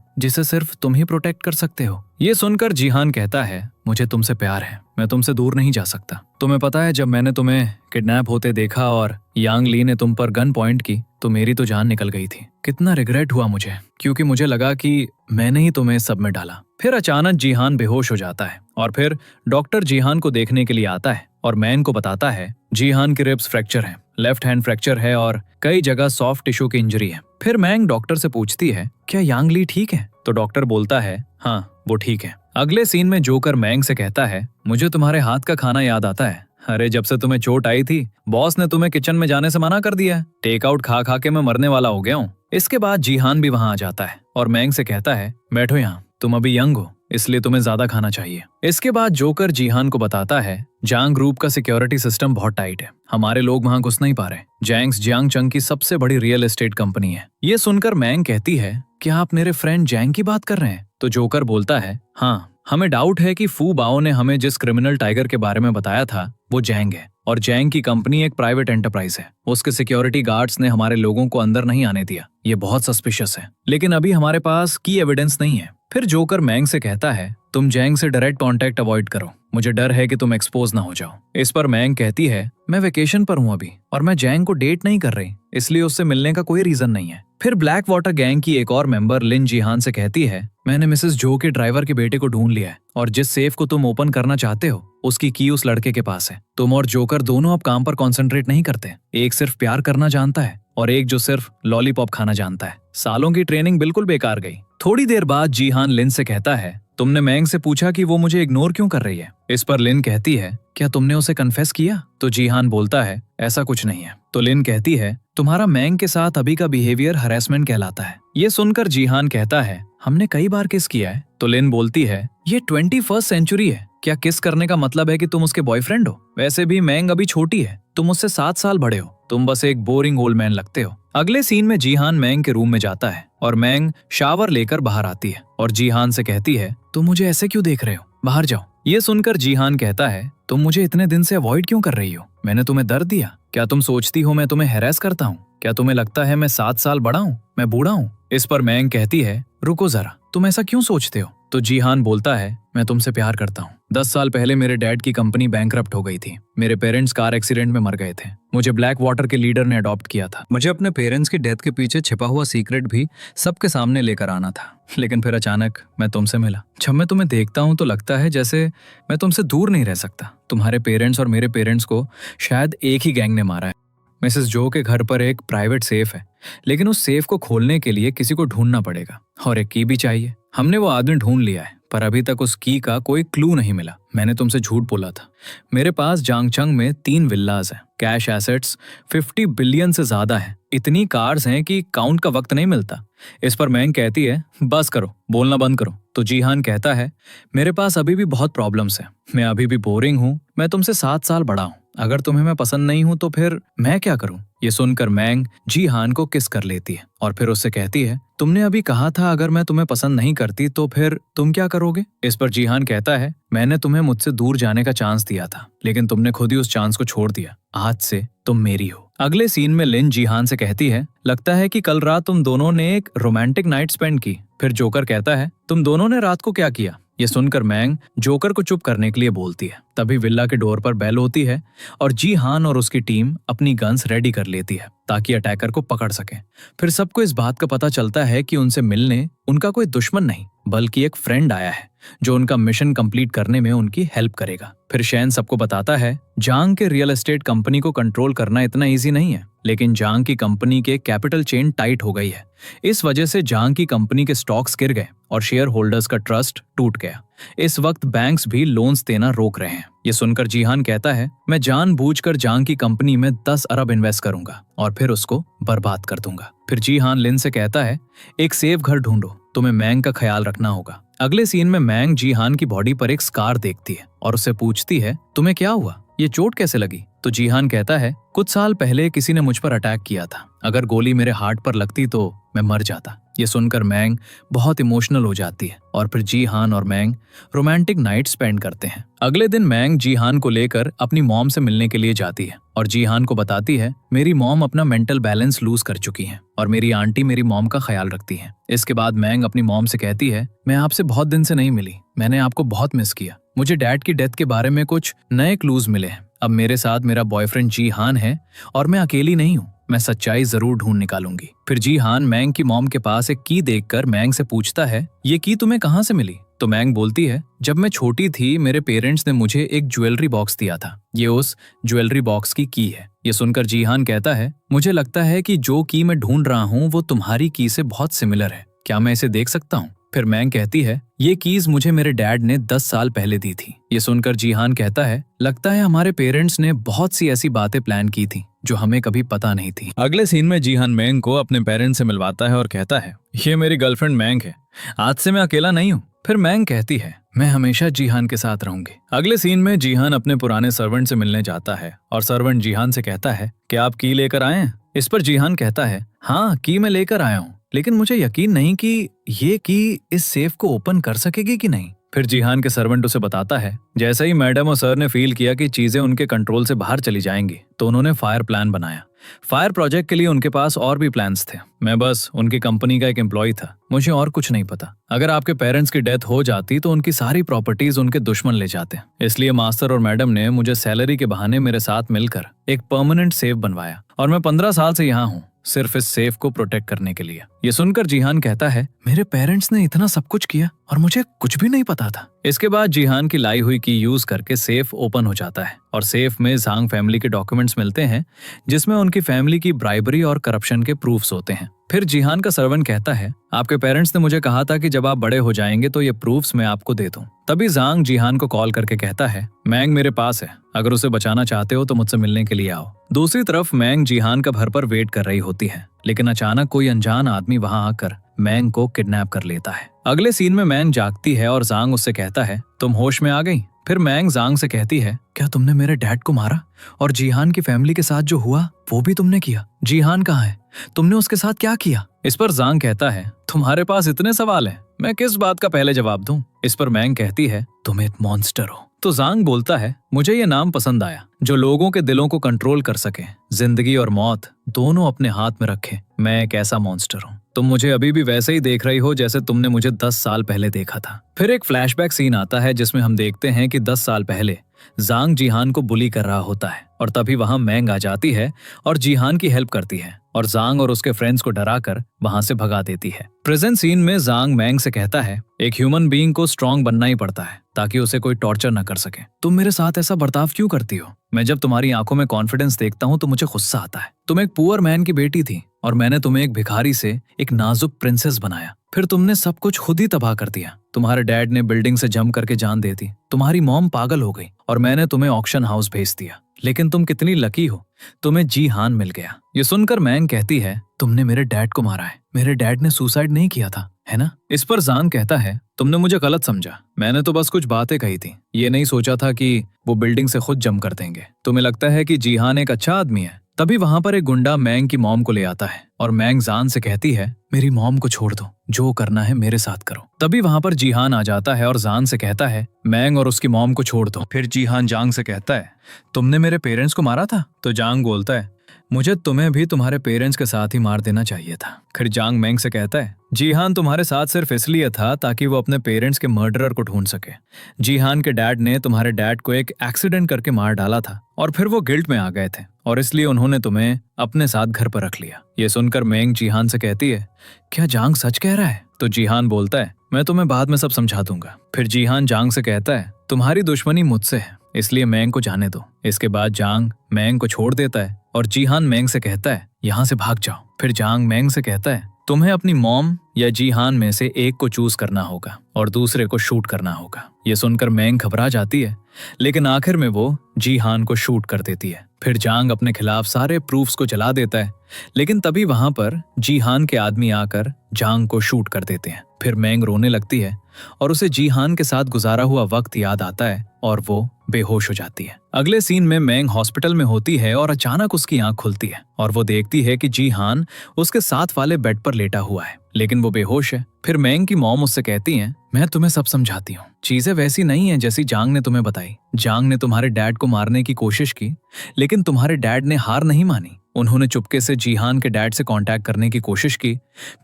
जिसे सिर्फ तुम ही प्रोटेक्ट कर सकते हो। ये सुनकर जी हान कहता है मुझे तुमसे प्यार है, मैं तुमसे दूर नहीं जा सकता। तुम्हें पता है जब मैंने तुम्हें किडनैप होते देखा और यांग ली ने तुम पर गन पॉइंट की तो मेरी तो जान निकल गई थी। कितना रिग्रेट हुआ मुझे, क्योंकि मुझे लगा कि मैंने ही तुम्हें सब में डाला। फिर अचानक जी हान बेहोश हो जाता है और फिर डॉक्टर जी हान को देखने के लिए आता है और मैंग को बताता है जी हान की रिब्स फ्रैक्चर है, लेफ्ट हैंड फ्रैक्चर है और कई जगह सॉफ्ट टिश्यू की इंजरी है। फिर मैंग डॉक्टर से पूछती है क्या यांग ली ठीक है? तो डॉक्टर बोलता है हाँ वो ठीक है। अगले सीन में जोकर मैंग से कहता है मुझे तुम्हारे हाथ का खाना याद आता है। अरे जब से तुम्हें चोट आई थी बॉस ने तुम्हें किचन में जाने से मना कर दिया है, टेक आउट खा खा के मैं मरने वाला हो गया हूँ। इसके बाद जी हान भी वहां आ जाता है और मैंग से कहता है बैठो यहाँ, तुम अभी यंग हो इसलिए तुम्हें ज्यादा खाना चाहिए। इसके बाद जोकर जी हान को बताता है जांग ग्रुप का सिक्योरिटी सिस्टम बहुत टाइट है, हमारे लोग वहां घुस नहीं पा रहे। जैंग्स जियांग चंग की सबसे बड़ी रियल एस्टेट कंपनी है। ये सुनकर मैंग कहती है क्या आप मेरे फ्रेंड जैंग की बात कर रहे हैं? तो जोकर बोलता है हाँ, हमें डाउट है कि फू बाओ ने हमें जिस क्रिमिनल टाइगर के बारे में बताया था वो जैंग है और जैंग की कंपनी एक प्राइवेट एंटरप्राइज है। उसके सिक्योरिटी गार्ड्स ने हमारे लोगों को अंदर नहीं आने दिया, ये बहुत सस्पिशियस है, लेकिन अभी हमारे पास की एविडेंस नहीं है। फिर जोकर मैंग से कहता है तुम जैंग से डायरेक्ट कांटेक्ट अवॉइड करो, मुझे डर है कि तुम एक्सपोज ना हो जाओ। इस पर मैंग कहती है मैं वेकेशन पर हूँ अभी और मैं जैंग को डेट नहीं कर रही, इसलिए उससे मिलने का कोई रीजन नहीं है। फिर ब्लैक वाटर गैंग की एक और मेंबर लिन जिहान से कहती है मैंने मिसेस जो के ड्राइवर के बेटे को ढूंढ लिया है और जिस सेफ को तुम ओपन करना चाहते हो उसकी की उस लड़के के पास है। तुम और जोकर दोनों अब काम पर कॉन्सेंट्रेट नहीं करते, एक सिर्फ प्यार करना जानता है और एक जो सिर्फ लॉलीपॉप खाना जानता है। सालों की ट्रेनिंग बिल्कुल बेकार गई। थोड़ी देर बाद जिहान लिन से कहता है तुमने मैंग से पूछा कि वो मुझे इग्नोर क्यों कर रही है। इस पर लिन कहती है, क्या तुमने उसे कन्फेस किया? तो जीहान बोलता है, ऐसा कुछ नहीं है। तो लिन कहती है, तुम्हारा मैंग के साथ अभी का बिहेवियर हरेसमेंट कहलाता है। ये सुनकर जीहान कहता है, हमने कई बार किस किया है। तो लिन बोलती है, ये 21st सेंचुरी है, क्या किस करने का मतलब है कि तुम उसके बॉयफ्रेंड हो? वैसे भी मैंग अभी छोटी है, तुम उससे 7 साल बड़े हो, तुम बस एक बोरिंग ओल्ड मैन लगते हो। अगले सीन में जीहान मैंग के रूम में जाता है और मैंग शावर लेकर बाहर आती है और जीहान से कहती है, तुम मुझे ऐसे क्यों देख रहे हो, बाहर जाओ। ये सुनकर जीहान कहता है, तुम मुझे इतने दिन से अवॉइड क्यों कर रही हो? मैंने तुम्हें दर्द दिया? क्या तुम सोचती हो मैं तुम्हें हैरेस करता हूँ? क्या तुम्हें लगता है मैं 7 साल बड़ा हूँ, मैं बूढ़ा हूँ? इस पर मैंग कहती है, रुको जरा, तुम ऐसा क्यों सोचते हो? तो जीहान बोलता है, मैं तुमसे प्यार करता हूँ। 10 साल पहले मेरे डैड की कंपनी बैंकरप्ट हो गई थी। मेरे पेरेंट्स कार एक्सीडेंट में मर गए थे। मुझे ब्लैक वाटर के लीडर ने अडॉप्ट किया था। मुझे अपने पेरेंट्स की डेथ के पीछे छिपा हुआ सीक्रेट भी सबके सामने लेकर आना था। लेकिन फिर अचानक मैं तुमसे मिला। जब मैं तुम्हें देखता हूँ तो लगता है जैसे मैं तुमसे दूर नहीं रह सकता। तुम्हारे पेरेंट्स और मेरे पेरेंट्स को शायद एक ही गैंग ने मारा है। मिसेस जो के घर पर एक प्राइवेट सेफ है, लेकिन उस सेफ को खोलने के लिए किसी को ढूंढना पड़ेगा और एक की भी चाहिए। हमने वो आदमी ढूंढ लिया है, पर अभी तक उस की का कोई क्लू नहीं मिला। मैंने तुमसे झूठ बोला था। मेरे पास जांगचंग में 3 विल्लाज हैं, कैश एसेट्स 50 बिलियन से ज्यादा है, इतनी कार्स हैं कि काउंट का वक्त नहीं मिलता। इस पर मैंग कहती है, बस करो, बोलना बंद करो। तो जीहान कहता है, मेरे पास अभी भी बहुत प्रॉब्लम्स हैं, मैं अभी भी बोरिंग हूँ, मैं तुमसे 7 साल बड़ा हूँ। अगर तुम्हें मैं पसंद नहीं हूं तो फिर मैं क्या करूं? ये सुनकर मैंग जीहान को किस कर लेती है और फिर उससे कहती है, तुमने अभी कहा था अगर मैं तुम्हें पसंद नहीं करती तो फिर तुम क्या करोगे? इस पर जीहान कहता है, मैंने तुम्हें मुझसे दूर जाने का चांस दिया था, लेकिन तुमने खुद ही उस चांस को छोड़ दिया। आज से तुम मेरी हो। अगले सीन में लिन जीहान से कहती है, लगता है कि कल रात तुम दोनों ने एक रोमांटिक नाइट स्पेंड की। फिर जोकर कहता है, तुम दोनों ने रात को क्या किया? ये सुनकर मैंग जोकर को चुप करने के लिए बोलती है। तभी विला के डोर पर बेल होती है और जीहान और उसकी टीम अपनी गन्स रेडी कर लेती है ताकि अटैकर को पकड़ सके। फिर सबको इस बात का पता चलता है कि उनसे मिलने उनका कोई दुश्मन नहीं बल्कि एक फ्रेंड आया है जो उनका मिशन कंप्लीट करने में उनकी हेल्प करेगा। फिर शैन सबको बताता है, जांग के रियल एस्टेट कंपनी को कंट्रोल करना इतना इजी नहीं है, लेकिन जांग की कंपनी के कैपिटल चेन टाइट हो गई है। इस वजह से जांग की कंपनी के स्टॉक्स गिर गए और शेयर होल्डर्स का ट्रस्ट टूट गया। इस वक्त बैंक्स भी लोन्स देना रोक रहे हैं। ये सुनकर जीहान कहता है, मैं जानबूझकर जांग की कंपनी में 10 अरब इन्वेस्ट करूंगा और फिर उसको बर्बाद कर दूंगा। फिर जीहान लिन से कहता है, एक सेफ घर ढूंढो, तुम्हें मैंग का ख्याल रखना होगा। अगले सीन में मैंग जीहान की बॉडी पर एक स्कार देखती है और उससे पूछती है, तुम्हें क्या हुआ, ये चोट कैसे लगी? तो जीहान कहता है, कुछ साल पहले किसी ने मुझ पर अटैक किया था, अगर गोली मेरे हार्ट पर लगती तो मैं मर जाता। ये सुनकर मैंग बहुत इमोशनल हो जाती है और फिर जीहान और मैंग रोमांटिक नाइट स्पेंड करते हैं। अगले दिन मैंग जीहान को लेकर अपनी मॉम से मिलने के लिए जाती है और जीहान को बताती है, मेरी मॉम अपना मेंटल बैलेंस लूज कर चुकी है और मेरी आंटी मेरी मॉम का ख्याल रखती है। इसके बाद मैंग अपनी मॉम से कहती है, मैं आपसे बहुत दिन से नहीं मिली, मैंने आपको बहुत मिस किया। मुझे डैड की डेथ के बारे में कुछ नए क्लूज मिले हैं। अब मेरे साथ मेरा बॉयफ्रेंड जीहान है और मैं अकेली नहीं हूँ, मैं सच्चाई जरूर ढूंढ निकालूंगी। फिर जीहान मैंग की मॉम के पास एक की देखकर मैंग से पूछता है, ये की तुम्हें कहाँ से मिली? तो मैंग बोलती है, जब मैं छोटी थी मेरे पेरेंट्स ने मुझे एक ज्वेलरी बॉक्स दिया था, ये उस ज्वेलरी बॉक्स की की है। ये सुनकर जीहान कहता है, मुझे लगता है कि जो की मैं ढूंढ रहा हूँ वो तुम्हारी की से बहुत सिमिलर है, क्या मैं इसे देख सकता हूँ? फिर मैंग कहती है, ये कीज मुझे मेरे डैड ने 10 साल पहले दी थी। ये सुनकर जीहान कहता है, लगता है हमारे पेरेंट्स ने बहुत सी ऐसी बातें प्लान की थी जो हमें कभी पता नहीं थी। अगले सीन में जीहान मैंग को अपने पेरेंट्स से मिलवाता है और कहता है, ये मेरी गर्लफ्रेंड मैंग है, आज से मैं अकेला नहीं हूँ। फिर मैंग कहती है, मैं हमेशा जीहान के साथ रहूंगी। अगले सीन में जीहान अपने पुराने सर्वेंट से मिलने जाता है और सर्वेंट जीहान से कहता है, क्या आप की लेकर आए हैं? इस पर जीहान कहता है, हाँ की मैं लेकर आया हूँ, लेकिन मुझे यकीन नहीं कि ये की इस सेफ को ओपन कर सकेगी कि नहीं। फिर जीहान के सर्वेंट उसे बताता है, जैसे ही मैडम और सर ने फील किया कि चीजें उनके कंट्रोल से बाहर चली जाएंगी तो उन्होंने फायर प्लान बनाया। फायर प्रोजेक्ट के लिए उनके पास और भी प्लान्स थे, मैं बस उनकी कंपनी का एक एम्प्लॉय था, मुझे और कुछ नहीं पता। अगर आपके पेरेंट्स की डेथ हो जाती तो उनकी सारी प्रॉपर्टीज उनके दुश्मन ले जाते, इसलिए मास्टर और मैडम ने मुझे सैलरी के बहाने मेरे साथ मिलकर एक परमानेंट सेफ बनवाया और मैं 15 साल से यहाँ हूँ सिर्फ इस सेफ को प्रोटेक्ट करने के लिए। ये सुनकर जीहान कहता है, मेरे पेरेंट्स ने इतना सब कुछ किया और मुझे कुछ भी नहीं पता था। इसके बाद जीहान की लाई हुई की यूज करके सेफ ओपन हो जाता है और सेफ में जांग फैमिली के डॉक्यूमेंट्स मिलते हैं जिसमें उनकी फैमिली की ब्राइबरी और करप्शन के प्रूफ्स होते हैं। फिर जीहान का सर्वेंट कहता है, आपके पेरेंट्स ने मुझे कहा था कि जब आप बड़े हो जाएंगे तो ये प्रूफ्स मैं आपको दे दूं। तभी जांग जीहान को कॉल करके कहता है, मैंग मेरे पास है, अगर उसे बचाना चाहते हो तो मुझसे मिलने के लिए आओ। दूसरी तरफ मैंग जीहान का घर पर वेट कर रही होती है, लेकिन अचानक कोई अनजान आदमी वहां आकर मैंग को किडनैप कर लेता है। अगले सीन में मैंग जागती है और जांग उससे कहता है, तुम होश में आ गई। फिर मैंग जांग से कहती है, क्या तुमने मेरे डैड को मारा और जीहान की फैमिली के साथ जो हुआ वो भी तुमने किया? जीहान कहाँ है? तुमने उसके साथ क्या किया? इस पर जांग कहता है, तुम्हारे पास इतने सवाल हैं, मैं किस बात का पहले जवाब दूं? इस पर मैंग कहती है, तुम एक मॉन्स्टर हो। तो जांग बोलता है, मुझे ये नाम पसंद आया, जो लोगों के दिलों को कंट्रोल कर सके, जिंदगी और मौत दोनों अपने हाथ में रखे। मैं एक ऐसा मॉन्स्टर हूँ। तुम मुझे अभी भी वैसे ही देख रही हो जैसे तुमने मुझे 10 साल पहले देखा था। फिर एक फ्लैशबैक सीन आता है जिसमें हम देखते हैं कि 10 साल पहले जांग जीहान को बुली कर रहा होता है और तभी वहां मैंग आ जाती है और जीहान की हेल्प करती है और जांग और उसके फ्रेंड्स को डराकर वहां से भगा देती है। प्रेजेंट सीन में जांग मैंग से कहता है, एक ह्यूमन बीइंग को स्ट्रांग बनना ही पड़ता है ताकि उसे कोई टॉर्चर न कर सके। तुम मेरे साथ ऐसा बर्ताव क्यों करती हो? मैं जब तुम्हारी आंखों में कॉन्फिडेंस देखता हूँ तो मुझे गुस्सा आता है। तुम एक पुअर मैन की बेटी थी और मैंने तुम्हें एक भिखारी से एक नाजुक प्रिंसेस बनाया, फिर तुमने सब कुछ खुद ही तबाह कर दिया। तुम्हारे डैड ने बिल्डिंग से जंप करके जान दे दी, तुम्हारी मॉम पागल हो गई और मैंने तुम्हें ऑक्शन हाउस भेज दिया। लेकिन तुम कितनी लकी हो, तुम्हें जीहान मिल गया। ये सुनकर मैंग कहती है, तुमने मेरे डैड को मारा है, मेरे डैड ने सुसाइड नहीं किया था, है ना? इस पर जांग कहता है, तुमने मुझे गलत समझा, मैंने तो बस कुछ बातें कही थी, ये नहीं सोचा था कि वो बिल्डिंग से खुद जंप कर देंगे। तुम्हें लगता है कि जीहान एक अच्छा आदमी है। तभी वहां पर एक गुंडा मैंग की मॉम को ले आता है और मैंग जान से कहती है, मेरी मॉम को छोड़ दो, जो करना है मेरे साथ करो। तभी वहां पर जीहान आ जाता है और जान से कहता है, मैंग और उसकी मॉम को छोड़ दो। फिर जीहान जांग से कहता है, तुमने मेरे पेरेंट्स को मारा था? तो जांग बोलता है, मुझे तुम्हें भी तुम्हारे पेरेंट्स के साथ ही मार देना चाहिए था। फिर जांग मैंग से कहता है, जीहान तुम्हारे साथ सिर्फ इसलिए था ताकि वो अपने पेरेंट्स के मर्डरर को ढूंढ सके। जीहान के डैड ने तुम्हारे डैड को एक एक्सीडेंट करके मार डाला था और फिर वो गिल्ट में आ गए थे और इसलिए उन्होंने तुम्हें अपने साथ घर पर रख लिया। ये सुनकर मैंग जीहान से कहती है, क्या जांग सच कह रहा है? तो जीहान बोलता है, मैं तुम्हें बाद में सब समझा दूंगा। फिर जीहान जांग से कहता है, तुम्हारी दुश्मनी मुझसे है, इसलिए मैंग को जाने दो। इसके बाद जांग मैंग को छोड़ देता है और जीहान मैंग से कहता है, यहाँ से भाग जाओ। फिर जांग मैंग से कहता है, तुम्हें अपनी मॉम या जीहान में से एक को चूज करना होगा और दूसरे को शूट करना होगा। ये सुनकर मैंग घबरा जाती है, लेकिन आखिर में वो जीहान को शूट कर देती है। फिर जांग अपने खिलाफ सारे प्रूफ्स को जला देता है, लेकिन तभी वहां पर जीहान के आदमी आकर जांग को शूट कर देते हैं। फिर मैंग रोने लगती है और उसे जीहान के साथ गुजारा हुआ वक्त याद आता है और वो बेहोश हो जाती है। अगले सीन में मैंग हॉस्पिटल में होती है और अचानक उसकी आंख खुलती है और वो देखती है कि जीहान उसके साथ वाले बेड पर लेटा हुआ है, लेकिन वो बेहोश है। फिर मैंग की मॉम उससे कहती हैं, मैं तुम्हें सब समझाती हूँ, चीजें वैसी नहीं है जैसी जांग ने तुम्हें बताई। जांग ने तुम्हारे डैड को मारने की कोशिश की, लेकिन तुम्हारे डैड ने हार नहीं मानी। उन्होंने चुपके से जीहान के डैड से कांटेक्ट करने की कोशिश की।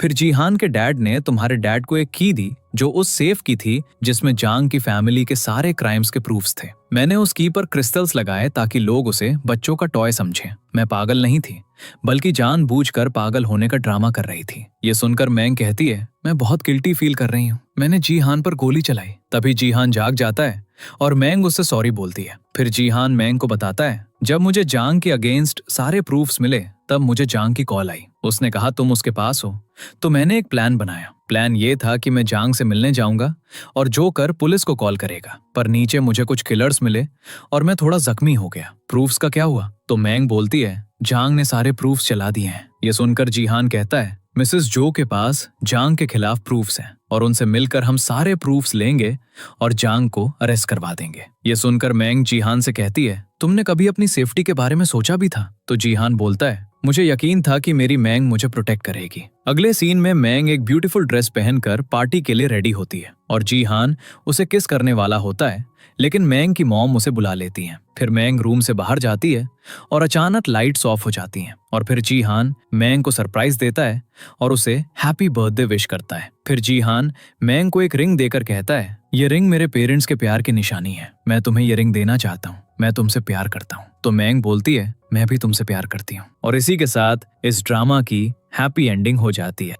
फिर जीहान के डैड ने तुम्हारे डैड को एक की दी जो उस सेफ की थी जिसमें जांग की फैमिली के सारे क्राइम्स के प्रूफ्स थे। मैंने उस की पर क्रिस्टल्स लगाए ताकि लोग उसे बच्चों का टॉय समझें। मैं पागल नहीं थी, बल्कि जानबूझकर पागल होने का ड्रामा कर रही थी। ये सुनकर मैंग कहती है, मैं बहुत गिल्टी फील कर रही हूँ, मैंने जीहान पर गोली चलाई। तभी जीहान जाग जाता है और मैंग उससे सॉरी बोलती है। फिर जीहान मैंग को बताता है, जब मुझे जांग के अगेंस्ट सारे प्रूफ्स मिले तब मुझे जांग की कॉल आई। उसने कहा तुम उसके पास हो, तो मैंने एक प्लान बनाया। प्लान ये था कि मैं जांग से मिलने जाऊंगा और जोकर पुलिस को कॉल करेगा, पर नीचे मुझे कुछ किलर्स मिले और मैं थोड़ा जख्मी हो गया। प्रूफ्स का क्या हुआ? तो मैंग बोलती है, जांग ने सारे प्रूफ्स चला दिए हैं। ये सुनकर जीहान कहता है, मिसेस जो के पास जांग के खिलाफ प्रूफ्स हैं और उनसे मिलकर हम सारे प्रूफ्स लेंगे और जांग को अरेस्ट करवा देंगे। ये सुनकर मैंग जीहान से कहती है, तुमने कभी अपनी सेफ्टी के बारे में सोचा भी था? तो जीहान बोलता है, मुझे यकीन था कि मेरी मैंग मुझे प्रोटेक्ट करेगी। अगले सीन में मैंग एक ब्यूटीफुल ड्रेस पहनकर पार्टी के लिए रेडी होती है और जीहान उसे किस करने वाला होता है, लेकिन मैंग की मॉम उसे बुला लेती हैं। फिर मैंग रूम से बाहर जाती है और अचानक लाइट्स ऑफ हो जाती हैं और फिर जीहान मैंग को सरप्राइज देता है और उसे हैप्पी बर्थडे विश करता है। फिर जीहान मैंग को एक रिंग देकर कहता है, ये रिंग मेरे पेरेंट्स के प्यार की निशानी है, मैं तुम्हें ये रिंग देना चाहता हूँ, मैं तुमसे प्यार करता हूँ। तो मैंग बोलती है, मैं भी तुमसे प्यार करती हूँ। और इसी के साथ इस ड्रामा की हैप्पी एंडिंग हो जाती है।